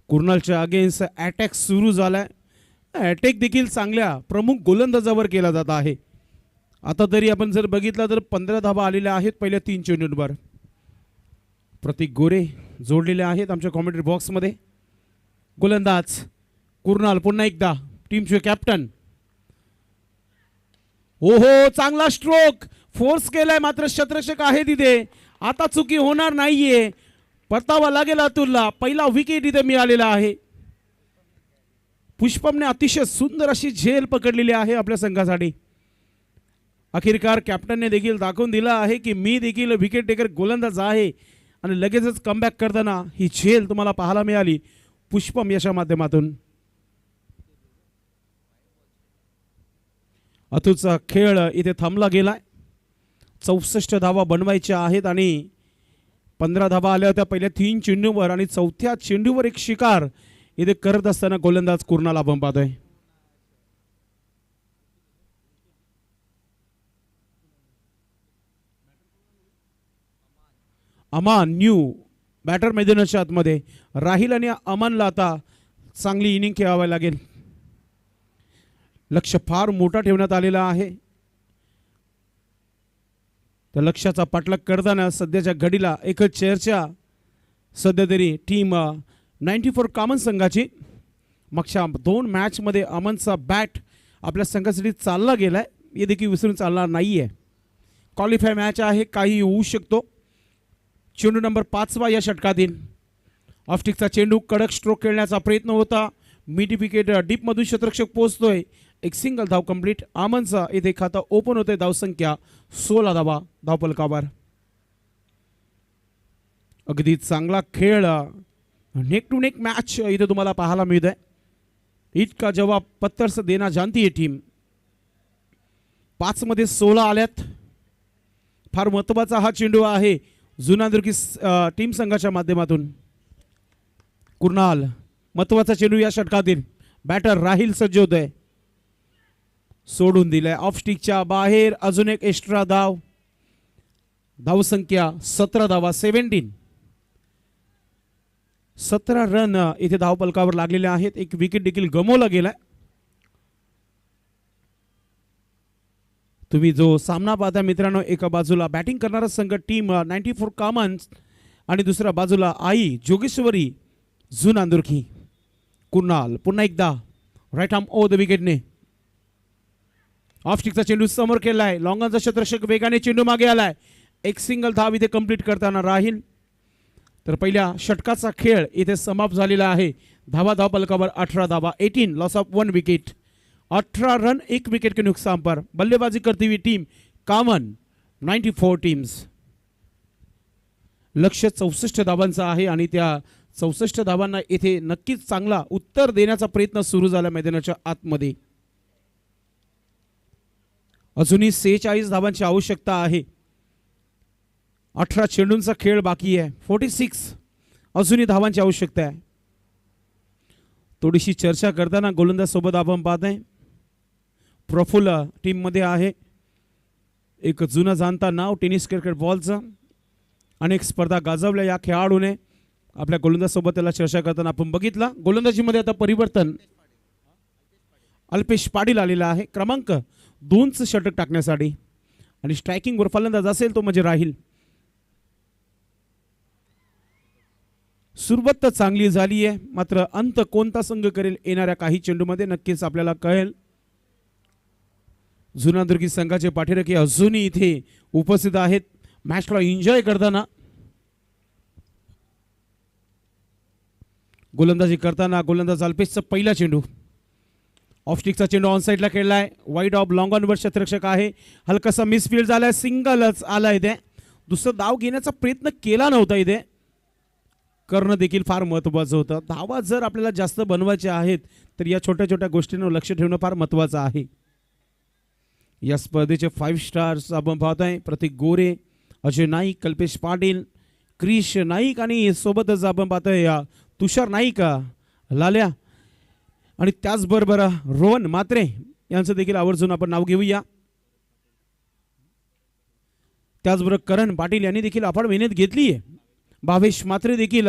कुर्नालच्या अगेन्स्ट अटॅक सुरू झालाय. अटॅक देखील चांगल्या प्रमुख गोलंदाजावर केला जात आहे. आता तरी आपण जर बघितलं तर 15 धावा आलेल्या आहेत पहिल्या 3 चेंडूंवर. प्रतीक गोरे जोडलेले आहेत आमच्या कॉमेंट्री बॉक्समध्ये. गोलंदाज कुर्नाल पुन्हा एकदा टीमचे कॅप्टन. ओहो चांगला स्ट्रोक फोर्स केलाय मात्र शतरक्षक आहे तिथे. आता चुकी होणार नाहीये. परतावा लागेल अतुलला. पहिला विकेट इथे मिळालेला आहे. पुष्पमने अतिशय सुंदर अशी झेल पकडलेली आहे आपल्या संघासाठी. अखेरकार कॅप्टनने देखील दाखवून दिला आहे की मी देखील विकेट टेकर गोलंदाज आहे आणि लगेचच कमबॅक करताना ही झेल तुम्हाला पाहायला मिळाली पुष्पम याच्या माध्यमातून. अतुलचा खेळ इथे थांबला गेलाय. 64 धावा बनवायच्या आहेत आणि 15 धावा आल्या होत्या पहिल्या 3 चेंडूवर आणि 4थ्या चेंडूवर एक शिकार इथे करत असताना गोलंदाज कुर्नाल आपण पाहतोय. अमान न्यू बॅटर मैदानाच्या आतमध्ये. राहिल आणि अमानला आता चांगली इनिंग खेळावी लागेल. लक्ष फार मोठा ठेवण्यात आलेला आहे. त्या लक्ष्याचा पाठलाग करताना सध्याच्या घडीला एकच चर्चा सध्या तरी टीम 94 कॉमन संघाची. मागच्या 2 मॅचमध्ये अमनचा बॅट आपल्या संघासाठी चालला गेलाय हे देखील विसरून चालणार नाहीये. क्वालिफाय मॅच आहे काही होऊ शकतो. चेंडू नंबर 5 या षटकातील ऑफस्टिकचा चेंडू कडक स्ट्रोक खेळण्याचा प्रयत्न होता. मिड विकेट डीपमधून शतरक्षक पोहोचतोय. एक सिंगल धाव कंप्लीट. आमनचा इथे खाता ओपन होते. धावसंख्या 16 धावा धावपलकावर. अगदी चांगला खेळ, नेक टू नेक मॅच इथे तुम्हाला पाहायला मिळत आहे. इतका जवाब पत्थर से देना जानती है टीम. 5 मध्ये 16 आल्यात. फार महत्त्वाचा हा चेंडू आहे जुनादुर्गी टीम संघाच्या माध्यमातून. कुर्नाल महत्त्वाचा चेंडू या षटकातील. बॅटर राहिल सज्ज होत आहे. सोडून दिलाय ऑफ स्टिकच्या बाहेर. अजून एक एक्स्ट्रा धाव. धावसंख्या 17 धावा, 17 रन इथे धावपलकावर लागलेले आहेत. एक विकेट देखील गमावला गेलाय. तुम्ही जो सामना पाहता मित्रांनो, एका बाजूला बॅटिंग करणारा संघ टीम 94 कॉमन्स आणि दुसऱ्या बाजूला आई जोगेश्वरी जुनादुर्गी. कुर्नाल पुन्हा एकदा राईट आर्म ओव्हर द विकेटने. ऑफ स्टिकचा चेंडू समोर केलाय. लॉंगॉनचा क्षेत्ररक्षक वेगाने चेंडू मागे आलाय. एक सिंगल धाव इथे कंप्लीट करताना राहील. तर पहिल्या षटकाचा खेळ इथे समाप्त झालेला आहे. धाव पलकावर 18 धावा, 18 loss of 1 wicket. 18 run 1 wicket के नुकसान पर बल्लेबाजी करती हुई टीम कॉमन 94 टीम्स. लक्ष्य 64 धावांचं आहे आणि त्या 64 धावांना इथे नक्कीच चांगला उत्तर देण्याचा प्रयत्न सुरू झाला मैदानाच्या आतमध्ये. अजूनही 46 धावांची आवश्यकता आहे. 18 चेंडूंचा खेळ बाकी आहे. 46 अजूनही धावांची आवश्यकता आहे. थोडीशी चर्चा करताना गोलंदाज सोबत आपण पाहतोय प्रफुल्ल टीम मध्ये आहे. एक जुना जाणता नाव टेनिस क्रिकेट बॉलचं. अनेक स्पर्धा गाजवल्या या खेळाडूने. आपल्या गोलंदाज सोबत त्याला चर्चा करताना आपण बघितलं. गोलंदाजीमध्ये आता परिवर्तन. अल्पेश पाटील आलेला आहे क्रमांक 2चं षटक टाकण्यासाठी आणि स्ट्रायकिंग वर फलंदाज असेल तो म्हणजे राहील. सुरुवात तर चांगली झाली आहे, मात्र अंत कोणता संघ करेल येणाऱ्या काही चेंडूमध्ये नक्कीच आपल्याला कळेल. जुनादुर्गी संघाचे पाठीराखे अजूनही इथे उपस्थित आहेत मॅचला एन्जॉय करताना. गोलंदाजी करताना गोलंदाज अल्पेशचा पहिला चेंडू. ऑफ स्टिकचा चेंडू ऑन साईडला खेळलाय. वाईड ऑफ लॉंग ऑन वर क्षेत्ररक्षक आहे. हलकासा मिसफील्ड झालाय. सिंगलच आला इथे. दुसरा धाव घेण्याचा प्रयत्न केला नव्हता इथे. करणं देखील फार महत्त्वाचं होतं. धावा जर आपल्याला जास्त बनवायच्या आहेत तर या छोट्या छोट्या गोष्टींवर लक्ष ठेवणं फार महत्त्वाचं आहे. या स्पर्धेचे 5 स्टार्स आपण पाहतोय. प्रतीक गोरे, अजय नाईक, कल्पेश पाटील, क्रिश नाईक आणि सोबतच आपण पाहतोय तुषार नाईक, लाल्या आणि त्याचबरोबर रोहन मात्रे यांचं देखील आवर्जून आपण नाव घेऊया. त्याचबरोबर करण पाटील यांनी देखील अफाट मेहनत घेतली आहे. भावेश मात्रे देखील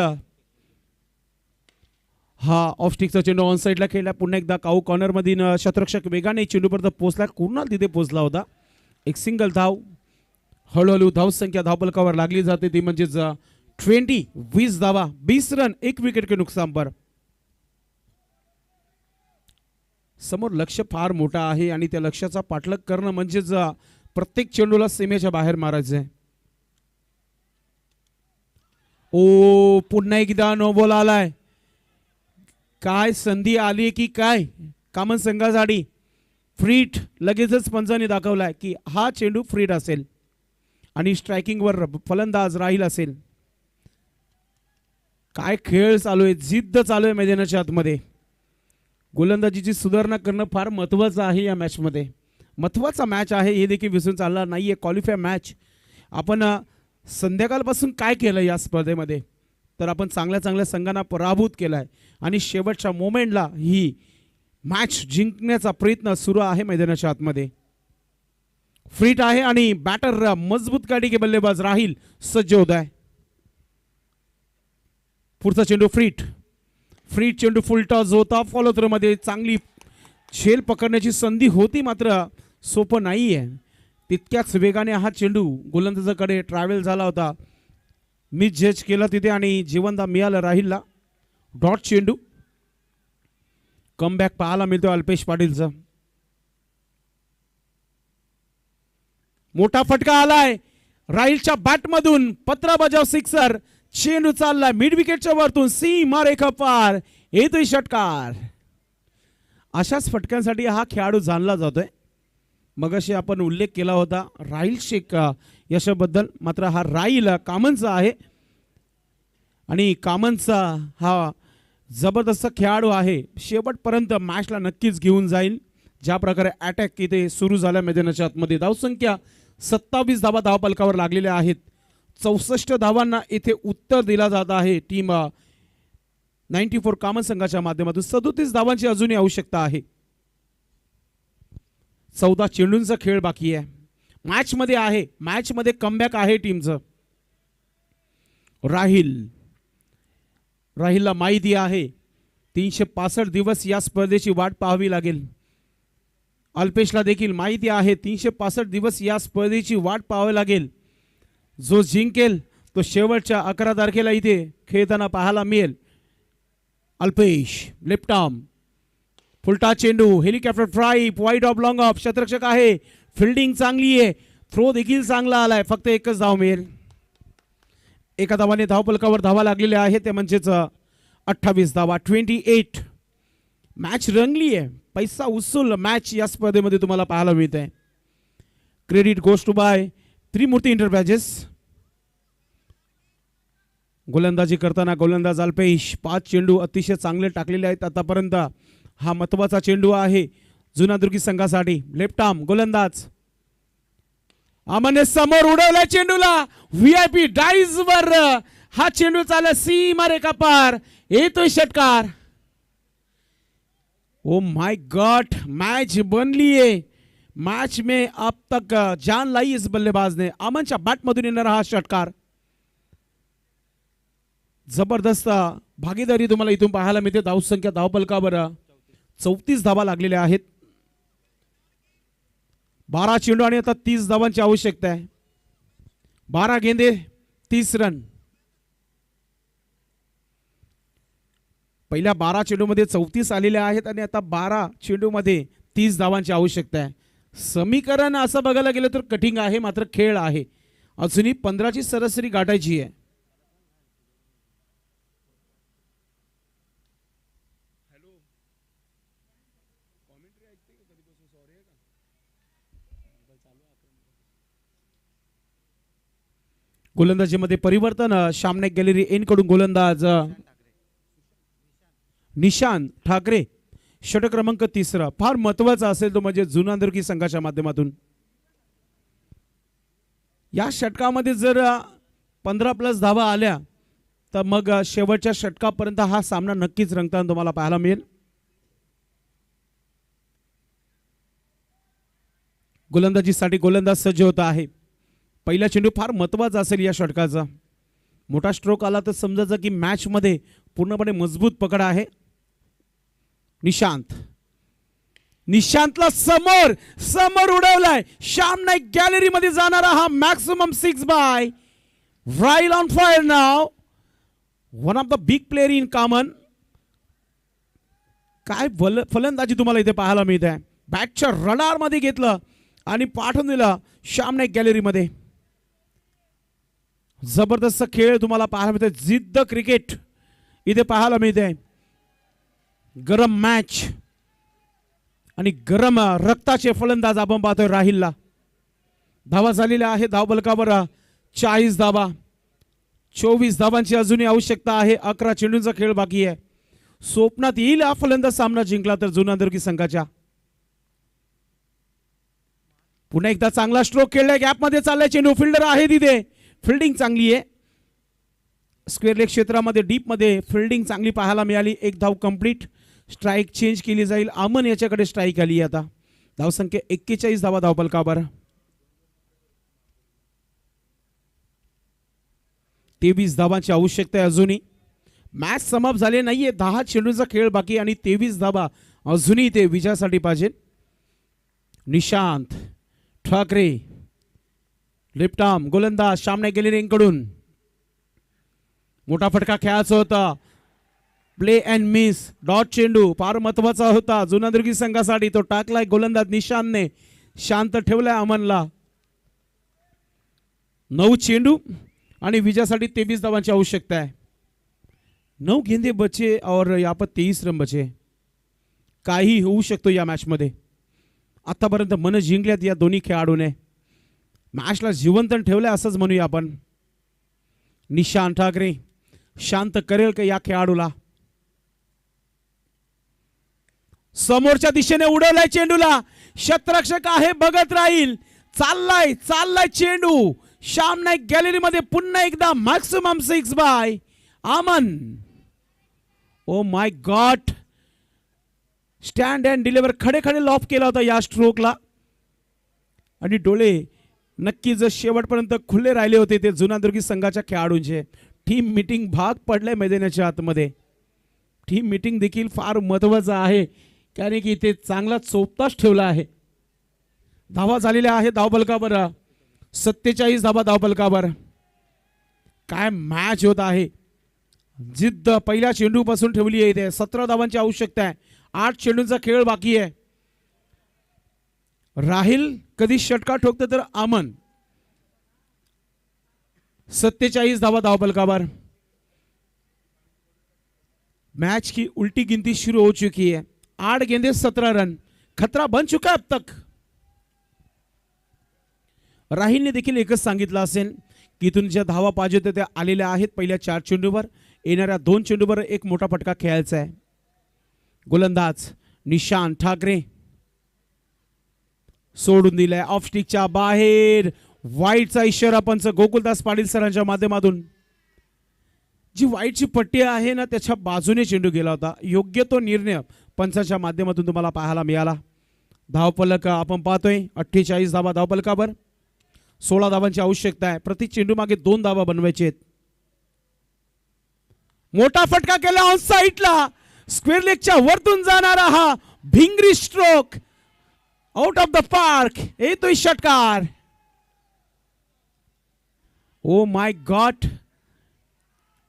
हा ऑफ स्टिकचा चेंडू ऑन साईडला खेळला. पुन्हा एकदा काऊ कॉर्नर मधील क्षेत्ररक्षक वेगाने चेंडूपर्यंत पोहोचला. कुर्नाल तिथे पोहोचला होता. एक सिंगल धाव. हळूहळू धावसंख्या धावपलकावर लागली जाते ती म्हणजेच 20 धावा, 20 रन 1 विकेट के नुकसान पर. समोर लक्ष्य फार मोठा आहे आणि त्या लक्ष्याचा पाठलाग करणं म्हणजेच प्रत्येक चेंडूला सीमेच्या बाहेर मारायचं आहे. ओ पुन्हा एकदा नो बॉल आलाय. काय संधी आली की काय कामन संघासाठी. फ्रीट लगेचच पंचाने दाखवलाय की हा चेंडू फ्रीट असेल आणि स्ट्रायकिंगवर फलंदाज राहील असेल. काय खेळ चालू आहे, जिद्द चालू आहे मैदानाच्या आतमध्ये. गोलंदाजीची सुधारणा करणं फार महत्त्वाचं आहे या मॅचमध्ये. महत्त्वाचा मॅच आहे हे देखील विसरून चालणार नाहीये. Qualify match. आपण संध्याकाळपासून काय केलं या स्पर्धेमध्ये तर आपण चांगल्या चांगल्या संघांना पराभूत केलाय आणि शेवटच्या मोमेंटला ही मॅच जिंकण्याचा प्रयत्न सुरू आहे मैदानाच्या आतमध्ये. फ्रीट आहे आणि बॅटर मजबूत काठी के बल्लेबाज राहील सज्ज होत आहे. पुढचा चेंडू फ्रीट. फ्रीट चेंडू फुल टॉस होता. फॉलो थ्रो मध्ये चांगली झेल पकडण्याची संधी होती मात्र सोपं नाही आहे. तितक्याच वेगाने हा चेंडू गोलंदाजाकडे ट्रॅव्हल झाला होता. मिस जज केला तिथे आणि जीवनदा मिळाला राहीलला. डॉट चेंडू. कमबॅक पाहायला मिळतो अल्पेश पाटीलचा. मोठा फटका आलाय राहीलच्या बॅटमधून. पत्रा बजाव सिक्सर. चेंडू चाललाय मिड विकेटच्या वरतून सीमा रेखा पार. येतोय षटकार. अशाच फटक्यांसाठी हा खेळाडू जाणला जातोय. मगाशी आपण उल्लेख केला होता राहील शेख यशाबद्दल. मात्र हा राहील कामनचा आहे. आणि कामनचा हा जबरदस्त खेळाडू आहे, शेवटपर्यंत मॅचला नक्कीच घेऊन जाईल. ज्या प्रकारे अटॅक इथे सुरू झाला मैदानाच्या आतमध्ये. धावसंख्या 27 धावा धावपलकावर लागलेल्या आहेत. 64 धावांना इथे उत्तर दिला जात आहे टीम 94 कामन संघाच्या माध्यमातून. 37 धावांची अजूनही आवश्यकता आहे. 14 चेंडूंचा खेळ बाकी आहे. मॅचमध्ये आहे, मॅचमध्ये कमबॅक आहे टीमचं. राहिलला माहिती आहे 365 दिवस या स्पर्धेची वाट पाहावी लागेल. अल्पेशला देखील माहिती आहे 365 दिवस या स्पर्धेची वाट पाहावी लागेल. जो जिंकेल तो शेवटच्या 11 तारखेला इथे खेळताना पाहायला मिळेल. अल्पेश लेफ्ट आर्म, फुलटा चेंडू, हेलिकॉप्टर फ्राईप, वाईड ऑफ लॉंग ऑफ, क्षेत्ररक्षक आहे, फिल्डिंग चांगली आहे, थ्रो देखील चांगला आलाय. फक्त एकच धाव मिळेल. एका धावाने धावपलकावर धावा लागलेल्या आहेत, ते म्हणजेच 28 धावा. 28. मॅच रंगली आहे. पैसा उचल मॅच या स्पर्धेमध्ये तुम्हाला पाहायला मिळत आहे. Credit goes to by Trimurti enterprises. गोलंदाजी करताना गोलंदाज अल्पेश 5 चेंडू अतिशय चांगले टाकलेले आहेत आतापर्यंत. हा महत्वाचा चेंडू आहे जुनादुर्गी संघासाठी. लेफ्ट आर्म गोलंदाज अमने समोर उडवला चेंडूला, व्हीआयपी डाईज वर हा चेंडू चालला सीमा रेखा पार, येतोय षटकार. ओ माय गॉड, मैच बन लिए. मैच में अब तक जान लाई इस बल्लेबाज ने. अमनच्या बॅट मधून येणारा हा षटकार. जबरदस्त भागीदारी तुम्हाला इथून पाहायला मिळते. धावसंख्या धावपलकावर 34 धावा लागलेल्या आहेत. 12 चेंडू आणि आता 30 धावांची आवश्यकता आहे. 12 गेंदे 30 रन. पहिल्या 12 चेंडूमध्ये 34 आलेले आहेत आणि आता 12 चेंडूमध्ये 30 धावांची आवश्यकता आहे. समीकरण असं बघायला गेलं तर कठीण आहे, मात्र खेळ आहे. अजूनही 15ची सरासरी गाठायची आहे. गोलंदाजीमध्ये परिवर्तन. सामने गॅलरी एन कडून गोलंदाज निशांत ठाकरे, षटक क्रमांक 3. फार महत्वाचा असेल तो म्हणजे जुनादुर्गी संघाच्या माध्यमातून. या षटकामध्ये जर 15+ धावा आल्या तर मग शेवटच्या षटकापर्यंत हा सामना नक्कीच रंगताना तुम्हाला पाहायला मिळेल. गोलंदाजीसाठी गोलंदाज सज्ज होता आहे. पहिला चेंडू फार महत्वाचा असेल या षटकाचा. मोठा स्ट्रोक आला तर समजायचं की मॅच मध्ये पूर्णपणे मजबूत पकड आहे. निशांतला समोर उडवलाय. श्याम नाईक गॅलरी मध्ये जाणारा हा मॅक्सिमम 6 बाय. राईल ऑन फायर नाव. One of the big player in कामन. काय फलंदाजी तुम्हाला इथे पाहायला मिळत आहे. बॅटच्या रडार मध्ये घेतलं आणि पाठवून दिला श्याम नाईक गॅलरी मध्ये. जबरदस्त खेळ तुम्हाला पाहायला मिळते. जिद्द क्रिकेट इथे पाहायला मिळते. गरम मॅच आणि गरम रक्ताचे फलंदाज आपण पाहतोय राहिलला. धावा झालेल्या आहे धावबलकावर 40 धावा. 24 धावांची अजूनही आवश्यकता आहे. 11 चेंडूंचा खेळ बाकी आहे. स्वप्नात येईल हा फलंदाज सामना जिंकला तर जुनादुर्गी संघाच्या. पुन्हा एकदा चांगला स्ट्रोक खेळलाय. गॅप मध्ये चाललाय चेंडू. फिल्डर आहे तिथे. फिल्डिंग चांगली आहे. स्क्वेअर लेग क्षेत्रामध्ये डीप मध्ये फिल्डिंग चांगली पाहायला मिळाली. एक धाव कंप्लीट. स्ट्राइक चेंज केली जाईल. अमन याच्याकडे स्ट्राइक आली. आता धावसंख्या 41 धावा धावपलकावर. 23 धावांची आवश्यकता आहे अजूनही. मॅच समाप्त झाले नाहीये. 10 चेंडूंचा खेळ बाकी आणि 23 धावा अजूनही ते विजयासाठी पाहिजे. निशांत ठाकरे लेफ्ट आर्म गोलंदाज सामने गेलेले कडून. मोठा फटका खेळायचा होता. Play and miss. डॉट चेंडू फार महत्वाचा होता जुनादुर्गी संघासाठी. तो टाकलाय गोलंदाज निशांतने. शांत ठेवलाय अमनला. 9 चेंडू आणि विजयासाठी 23 धावांची आवश्यकता आहे. 9 गेंदे बचे और यहाँ पर 23 रन बचे. काही होऊ शकतो या मॅच मध्ये. आतापर्यंत मन जिंकल्यात या दोन्ही खेळाडूने. मॅचला जिवंत ठेवलंय असंच म्हणूया आपण. निशांत ठाकरे शांत करेल का या खेळाडूला. समोरच्या दिशेने उडवलाय चेंडूला, क्षेत्ररक्षक आहे बघत राहील. चाललाय चाललाय चेंडू श्याम नाईक गॅलरीमध्ये पुन्हा एकदा maximum 6 by Aman. Oh my god, stand and deliver खडे खडे लॉफ केला होता या स्ट्रोकला आणि डोळे नक्कीच शेवटपर्यंत खुले राहिले होते ते जुनादुर्गी संघाच्या खेळाडूंचे. टीम मीटिंग भाग पडलाय मैदानाच्या आतमध्ये. टीम मीटिंग देखील फार महत्वाचं आहे कारण की ते चांगला चोपताच ठेवला आहे. धावा झालेल्या आहे धावफलकावर 47 धावा धावफलकावर. काय मॅच होत आहे. जिद्द पहिल्या चेंडूपासून ठेवली आहे इथे. 17 धावांची आवश्यकता आहे. 8 चेंडूंचा खेळ बाकी आहे. राहिल कधी षटकार ठोकते तर अमन. 47 धावा धावफलकावर. मैच की उल्टी गिनती शुरू हो चुकी है. 8 गेंदे 17 रन. खतरा बन चुका अब तक. राहिलने देखील एकच सांगितलं असेल की इथून ज्या धावा पाहिजे होत्या त्या आलेल्या आहेत पहिल्या 4 चेंडूवर. येणाऱ्या 2 चेंडूवर एक मोठा फटका खेळायचा आहे. गोलंदाज निशांत ठाकरे सोडून दिलाय ऑफ स्टिकच्या बाहेर. वाईटचा इशारा पंच गोकुलदास पाटील सरांच्या माध्यमातून. जी वाईटची पट्टी आहे ना त्याच्या बाजूने चेंडू गेला होता. योग्य तो निर्णय पंचाच्या माध्यमातून तुम्हाला पाहायला मिळाला. धावफलक आपण पाहतोय 48 धावा धावफलकावर. 16 धावांची आवश्यकता आहे. प्रति चेंडू मागे 2 धावा बनवायचे आहेत. मोठा फटका केला ऑन साइडला. स्क्वेअर लेगच्या वरतून जाणारा हा भिंगरी stroke out of the park. येतोय षटकार. ओ माय गॉड,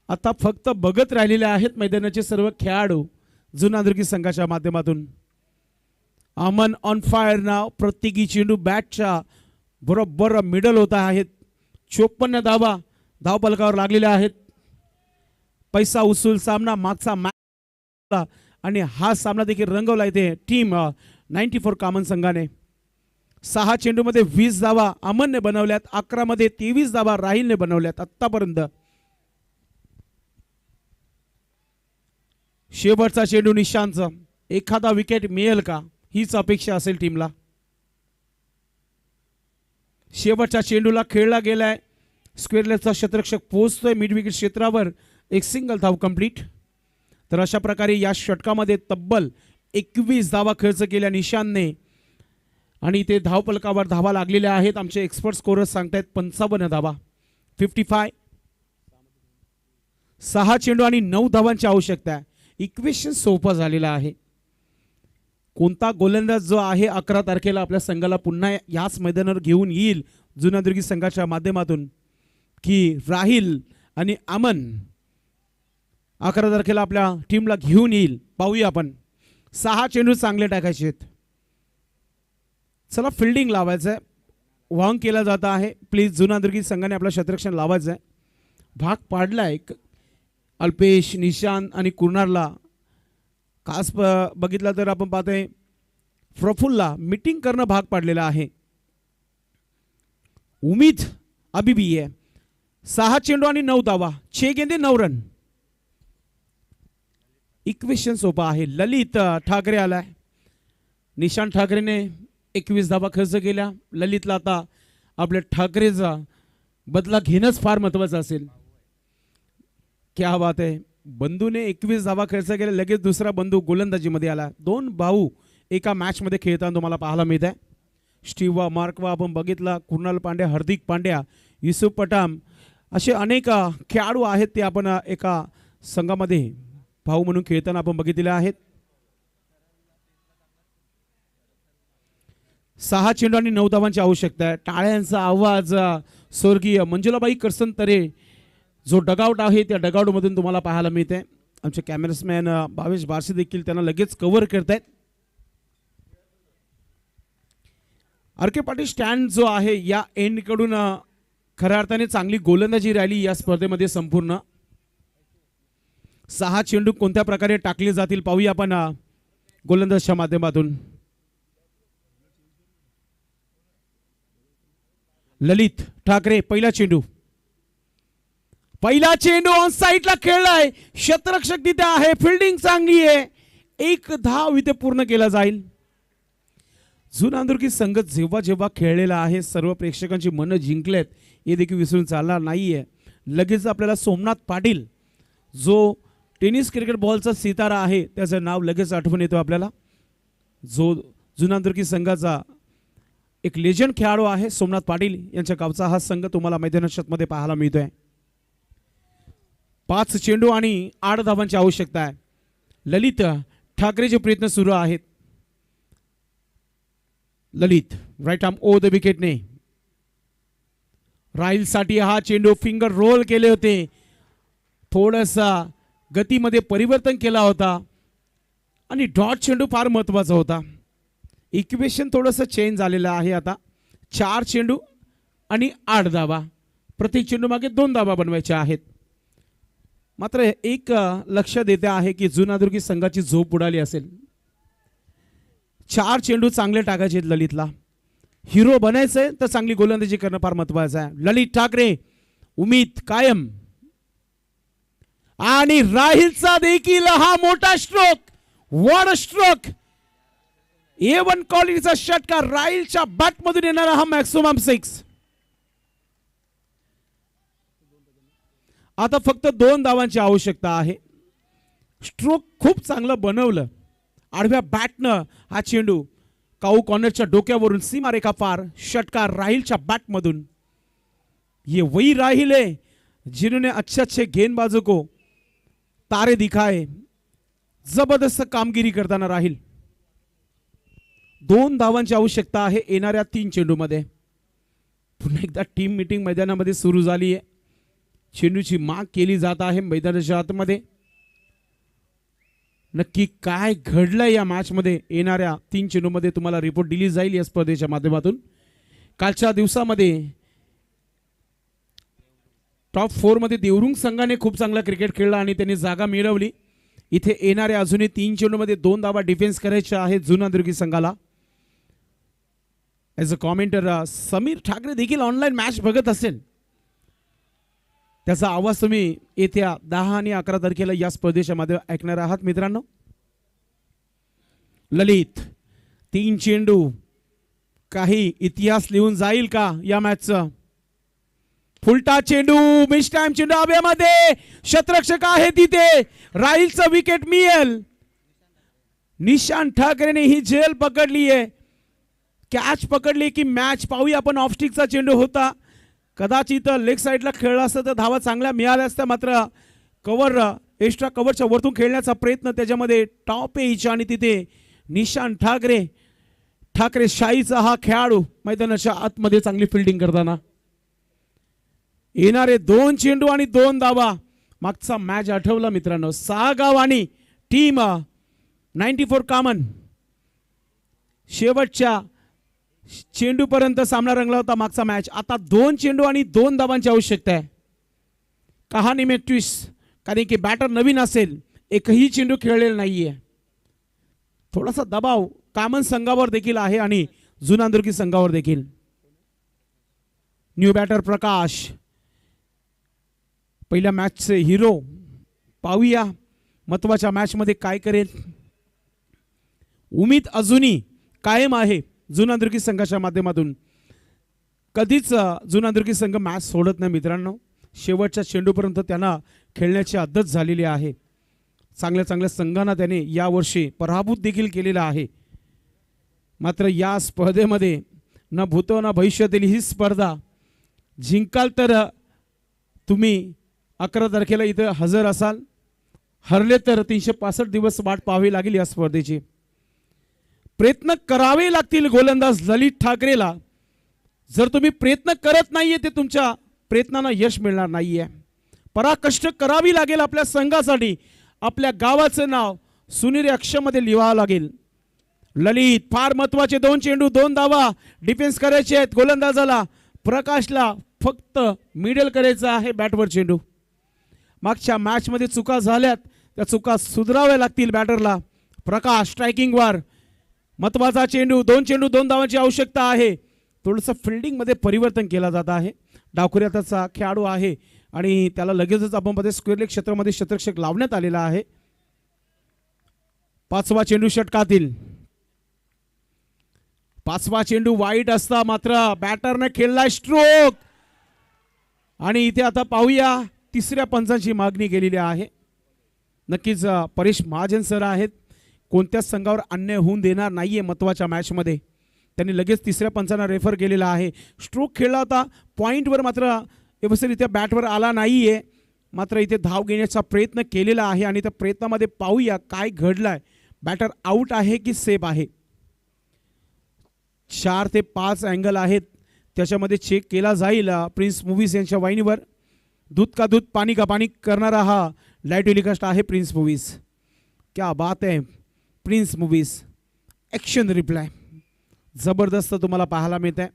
आता फक्त बघत राहिलेले आहेत मैदानाचे सर्व खेळाडू जुनादुर्गी संघाच्या माध्यमातून. अमन ऑन फायर नाव. प्रत्येकी चेंडू बॅटच्या बरोबर मिडल होत आहेत. 54 धावा धावफलकावर लागलेल्या आहेत. पैसा उसूल सामना मागचा मॅच आणि हा सामना देखील रंगवला इथे टीम 94 कामन संघाने. 6 चेंडूमध्ये 20 धावा अमनने बनवल्यात. 11 मध्ये 23 धावा राहिलने बनवल्यात आतापर्यंत. शेवटचा चेंडू निशांतचा. एखादा विकेट मिळेल का हीच अपेक्षा असेल टीमला. शेवटच्या चेंडूला खेळला गेलाय. स्क्वेअर लेगचा क्षेत्ररक्षक पोहोचतोय मिड विकेट क्षेत्रावर. एक सिंगल धाव कंप्लीट. तर अशा प्रकारे या षटकामध्ये तब्बल 21 धावा खर्च केल्या निशांतने आणि ते धावफलकावर धावा लागलेल्या आहेत. आमचे एक्सपर्ट स्कोरर सांगतायत 55 धावा 55. 6 चेंडू आणि 9 धावांची आवश्यकता आहे. इक्वेशन सोपं झालेलं आहे. कोणता गोलंदाज जो आहे 11 तारखेला आपल्या संघाला पुन्हा याच मैदानावर घेऊन येईल जुनादुर्गी संघाच्या माध्यमातून की राहिल आणि अमन 11 तारखेला आपल्या टीमला घेऊन येईल पाहूया आपण. 6 चेंडू चांगले टाकायचे आहेत. चला फिल्डिंग लावायचं आहे. वाहन केला जात आहे. प्लीज जुनादुर्गी संघाने आपलं क्षेत्ररक्षण लावायचं आहे. भाग पाडलाय अल्पेश निशांत आणि कुर्नारला. खास बघितलं तर आपण पाहतोय प्रफुल्लला मीटिंग करणं भाग पाडलेलं आहे. उमेद अभी भी आहे. 6 चेंडू आणि 9 धावा 6 गेंदे 9 रन. इक्वेशन सोपा आहे. ललित ठाकरे आलाय. निशांत ठाकरेने 21 धावा खर्च केल्या. ललितला आता आपल्या ठाकरेचा बदला घेणंच फार महत्वाचं असेल. क्या बात आहे. बंधूने 21 धावा खर्च केल्या. लगेच दुसरा बंधू गोलंदाजीमध्ये आला. 2 भाऊ एका मॅच मध्ये खेळताना तुम्हाला पाहायला मिळत आहे. स्टीवा मार्कवा आपण बघितला. कुणाल पांड्या, हार्दिक पांड्या, युसुफ पठाण असे अनेक खेळाडू आहेत ते आपण एका संघामध्ये भाऊ म्हणून खेळताना आपण बघितलेले आहेत. 6 चेंडू आणि 9 धावांची आवश्यकता आहे. टाळ्यांचा आवाज स्वर्गीय मंजुलाबाई करसनतरे जो डगआउट आहे त्या डगआउट मधून तुम्हाला पाहायला मिळते. आमचे कॅमेरामॅन भावेश बारसे देखील त्यांना लगेच कव्हर करतायत. आर.के. पाटील स्टँड जो आहे या एंड कडून खऱ्या अर्थाने चांगली गोलंदाजी राहिली या स्पर्धेमध्ये संपूर्ण. 6 चेंडू कोणत्या प्रकारे टाकले जातील पाहूया आपण गोलंदाजच्या माध्यमातून. ललित ठाकरे पहिला चेंडू. पहिला चेंडू ऑन साईडला खेळलाय, क्षेत्ररक्षक तिथे आहे, फिल्डिंग चांगली आहे, एक धाव इथे पूर्ण केला जाईल. जुनांदुर्गी संघ जेव्हा जेव्हा खेळलेला आहे सर्व प्रेक्षकांची मनं जिंकलेत हे देखील विसरून चालणार नाहीये. लगेच आपल्याला सोमनाथ पाटील जो टेनिस क्रिकेट बॉलचा सितारा आहे त्याचं नाव लगेच आठवण येतो आपल्याला. जो जुनांदुर्गी संघाचा एक लेजंड खेळाडू आहे सोमनाथ पाटील यांच्या गावचा हा संघ तुम्हाला मैदानामध्ये पाहायला मिळतोय. 5 चेंडू आणि 8 धावांची आवश्यकता आहे. ललित ठाकरेचे प्रयत्न सुरू आहेत. ललित राईट आर्म ओ द विकेटने राहीलसाठी हा चेंडू फिंगर रोल केले होते, थोडासा गतीमध्ये परिवर्तन केला होता आणि डॉट चेंडू फार महत्वाचा होता. इक्वेशन थोडंसं चेंज झालेलं आहे. आता 4 चेंडू आणि 8 धावा, प्रत्येक चेंडू मागे 2 धावा बनवायच्या आहेत. मात्र एक लक्ष देते आहे की जुनादुर्गी संघाची झोप उडाली असेल. 4 चेंडू चांगले टाकायचे आहेत ललितला. हिरो बनायचंय तर चांगली गोलंदाजी करणं फार महत्वाचं आहे. ललित ठाकरे उमेद कायम आणि राहिलचा देखील हा मोठा स्ट्रोक, वॉड स्ट्रोक, A1 क्वालिटीचा षटकार, राहिलच्या बॅट मधून येणारा हा मॅक्सिमम 6. आता फक्त 2 धावांची आवश्यकता आहे. स्ट्रोक खूप चांगलं बनवलं. आडव्या बॅटनं हा चेंडू काऊ कॉर्नरच्या डोक्यावरून सीमारेखा पार, षटकार राहिलच्या बॅटमधून. ये वही राहिल है जिन्होंने अच्छे अच्छे गेंदबाजों को तारे दिखाए. जबरदस्त कामगिरी करताना राहील. 2 धावांची आवश्यकता आहे येणाऱ्या 3 चेंडूमध्ये. पुन्हा एकदा टीम मीटिंग मैदानामध्ये सुरू झाली आहे. चेंडूची माग केली जात आहे मैदानाच्या आतमध्ये. नक्की काय घडलंय या मॅच मध्ये येणाऱ्या 3 चेंडूमध्ये तुम्हाला रिपोर्ट दिली जाईल या स्पर्धेच्या माध्यमातून. कालच्या दिवसामध्ये टॉप 4 मध्ये देवरुंग संघाने खूप चांगला क्रिकेट खेळला आणि त्यांनी जागा मिळवली. इथे येणाऱ्या अजूनही 3 चेंडूमध्ये 2 धावा डिफेन्स करायच्या आहेत जुनादुर्गी संघाला. As a commenter Sameer Thackeray देखील ऑनलाईन मॅच बघत असेल, त्याचा आवाज तुम्ही येत्या 10 आणि 11 तारखेला या स्पर्धेच्या मध्ये ऐकणार आहात मित्रांनो. ललित 3 चेंडू, काही इतिहास लिहून जाईल का या मॅचचा? फुलटा चेंडू, मिस टाइम चेंडू हवेमध्ये, क्षेत्ररक्षक आहे तिथे, राहिलचं विकेट मिळेल. निशांत ठाकरेने ही झेल पकडली आहे, कॅच पकडली की मॅच पाहूया आपण. ऑफस्टिकचा चेंडू होता, कदाचित लेग साईडला खेळला असता तर धावा चांगल्या मिळाल्या असत्या. मात्र कव्हर, एक्स्ट्रा कव्हरच्या वरतून खेळण्याचा प्रयत्न, त्याच्यामध्ये टॉप एज आणि तिथे निशांत ठाकरे शाहीचा हा खेळाडू मैदानाच्या आतमध्ये चांगली फिल्डिंग करताना. येणारे 2 चेंडू आणि 2 धावा. मागचा मॅच आठवला मित्रांनो, 6 गाव आणि टीम 94 कॉमन, शेवटच्या चेंडूपर्यंत सामना रंगला होता मागचा मॅच. आता 2 चेंडू आणि 2 धावांची आवश्यकता आहे. कहाणी में ट्विस्ट, कारण की बॅटर नवीन असेल, एकही चेंडू खेळलेला नाहीये. थोडासा दबाव कामन संघावर देखील आहे आणि जुनादुर्गी संघावर देखील. न्यू बॅटर प्रकाश, पहिल्या मॅचचे हिरो, पाहूया महत्वाच्या मॅच मध्ये काय करेल. उमेद अजूनही कायम आहे जुनादुर्गी संघाच्या माध्यमातून. कधीच जुनादुर्गी संघ मॅच सोडत नाही मित्रांनो. शेवटच्या चेंडूपर्यंत त्यांना खेळण्याची आदत झालेली आहे. चांगल्या चांगल्या संघांना त्याने यावर्षी पराभूत देखील केलेला आहे. मात्र या स्पर्धेमध्ये न भूतो न भविष्यातील ही स्पर्धा जिंकाल तर तुम्ही 11 तारखेला इथं हजर असाल, हरले तर 365 दिवस वाट पाहावी लागेल या स्पर्धेची. प्रयत्न करावे लागतील गोलंदाज ललित ठाकरेला. जर तुम्ही प्रयत्न करत नाहीये ते तुमच्या प्रयत्नांना यश मिळणार नाहीये. पराकष्ट करावी लागेल आपल्या संघासाठी. आपल्या गावाचं नाव सुनेरी अक्षरामध्ये लिहावं लागेल. ललित फार महत्वाचे 2 चेंडू 2 धावा डिफेन्स करायचे आहेत. गोलंदाजाला प्रकाशला फक्त मिडल करायचा आहे बॅटवर चेंडू. मागच्या मॅच मध्ये चुका झाल्यात, त्या चुका सुधाराव्या लागतील बॅटरला. प्रकाश स्ट्रायकिंग वर, महत्वाचा चेंडू, 2 चेंडू 2 धावांची आवश्यकता आहे. थोडंसं फिल्डिंग मध्ये परिवर्तन केला जात आहे. डावखुऱ्याचा खेळाडू आहे आणि त्याला लगेचच आपण मध्ये स्क्वेअर लेग क्षेत्रामध्ये शतरक्षक लावण्यात आलेला आहे. 5वा चेंडू षटकातील 5वा चेंडू वाईट असता मात्र बॅटरने खेळलाय स्ट्रोक आणि इथे आता पाहूया 3ऱ्या पंचांची मागणी केलेली आहे. नक्कीच परेश महाजन सर आहेत, कोणत्याच संघावर अन्याय होऊन देणार नाहीये महत्त्वाच्या मॅचमध्ये. त्यांनी लगेच 3ऱ्या पंचांना रेफर केलेला आहे. स्ट्रोक खेळला होता, पॉईंटवर मात्र व्यवस्थितरित्या बॅटवर आला नाहीये, मात्र इथे धाव घेण्याचा प्रयत्न केलेला आहे आणि त्या प्रयत्नामध्ये पाहूया काय घडलंय. बॅटर आउट आहे की सेफ आहे. 4 ते 5 अँगल आहेत, त्याच्यामध्ये चेक केला जाईल. प्रिन्स मूवीज यांच्या वाहिनीवर दूध का दूध पाणी का पाणी करणारा हा लाईव्ह टेलिकास्ट आहे प्रिन्स मूवीज. क्या बात आहे प्रिन्स मूवीज. ॲक्शन रिप्लाय जबरदस्त तुम्हाला पाहायला मिळत आहे.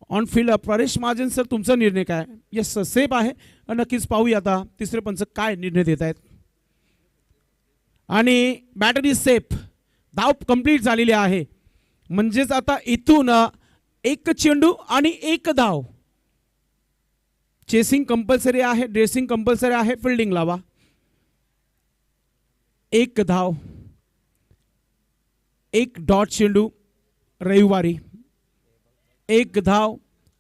On field Paresh Mahajan sir, तुमचा निर्णय काय? येस सेफ आहे. नक्कीच पाहूया आता 3रे पंच काय निर्णय देत आहेत. आणि बॅटर इज सेफ. धाव कंप्लीट झालेली आहे. म्हणजेच आता इथून 1 चेंडू आणि 1 धाव. चेसिंग कंपल्सरी आहे, ड्रेसिंग कंपल्सरी आहे, फिल्डिंग लावा. 1 धाव, 1 डॉट चेंडू रविवारी, 1 धाव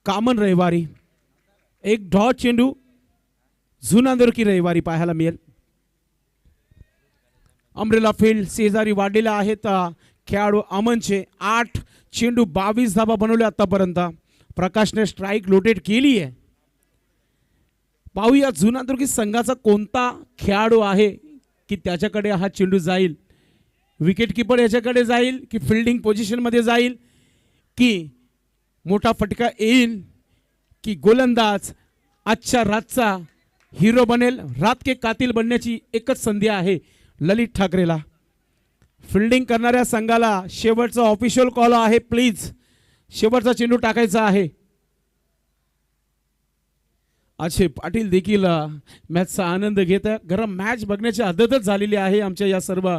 कामन रविवारी, 1 डॉट चेंडू जुनांदुरकी रविवारी पाहायला मिळेल. अमरेला फील्ड शेजारी वाढलेला आहेत खेळाडू अमनचे. 8 चेंडू 22 धावा बनवले आतापर्यंत. प्रकाशने स्ट्राईक लोटेट केली आहे. पाहूया जुनांदुर्गी संघाचा कोणता खेळाडू आहे की त्याच्याकडे हा चेंडू जाईल. विकेट किपर याच्याकडे जाईल की फिल्डिंग पोझिशनमध्ये जाईल की मोठा फटका येईल की गोलंदाज आजच्या रातचा हिरो बनेल. रात के कातिल बनण्याची एकच संधी आहे ललित ठाकरेला. फिल्डिंग करणाऱ्या संघाला शेवटचा ऑफिशियल कॉल आहे. प्लीज शेवटचा चेंडू टाकायचा आहे. अक्षय पाटील देखील मॅचचा आनंद घेत आहे. गरम मॅच बघण्याची आदतच झालेली आहे आमच्या या सर्व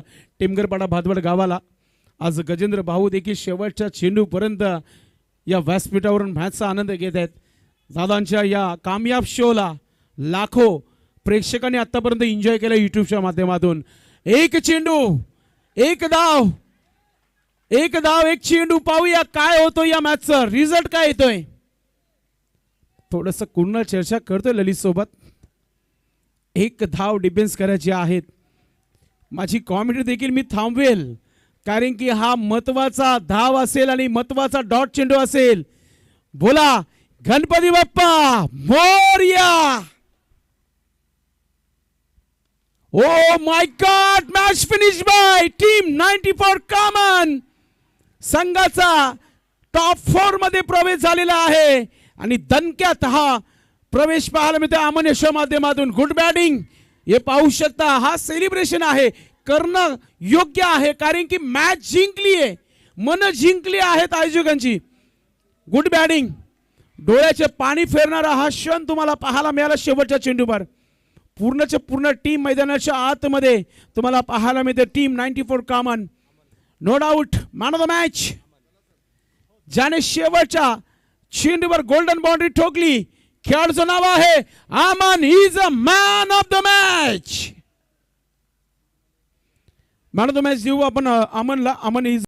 टेमगरपाडा भादवड गावाला. आज गजेंद्र भाऊ देखील शेवटच्या चेंडूपर्यंत या व्यासपीठावरून मॅचचा आनंद घेत आहेत. दादांच्या या कामयाब शोला लाखो प्रेक्षकांनी आतापर्यंत एन्जॉय केलं यूट्यूबच्या माध्यमातून. 1 चेंडू 1 धाव, 1 धाव 1 चेंडू. पाहूया काय होतो या मॅचचा रिझल्ट काय येतोय. थोडंसं कुणाल चर्चा करतोय ललित सोबत. 1 धाव डिफेन्स करायची आहेत. माझी कॉमेंट्री देखील मी थांबवेल कारण की हा महत्वाचा धाव असेल आणि महत्वाचा डॉट चेंडू असेल. बोला Ganpati Bappa Morya. Oh my god, match finish by team 94 कॉमन. संघाचा टॉप 4 मध्ये प्रवेश झालेला आहे आणि दणक्यात हा प्रवेश पाहायला मिळतो अमन यशच्या माध्यमातून. गुड बॅटिंग हे पाहू शकता. हा सेलिब्रेशन आहे करणं योग्य आहे कारण की मॅच जिंकली आहे, मन जिंकली आहेत आयोजकांची. Good batting. डोळ्याचे पाणी फेरणारा हा क्षण तुम्हाला पाहायला मिळाला शेवटच्या चेंडूवर. पूर्णच्या पूर्ण टीम मैदानाच्या आतमध्ये तुम्हाला पाहायला मिळते. Team 94 come on no doubt man of the match ज्याने शेवटच्या चेंडूवर गोल्डन बाउंड्री ठोकली. खेळाडूचं नाव आहे Aman. He is a man of the match. Man of the match देऊ आपण अमनला. अमन इज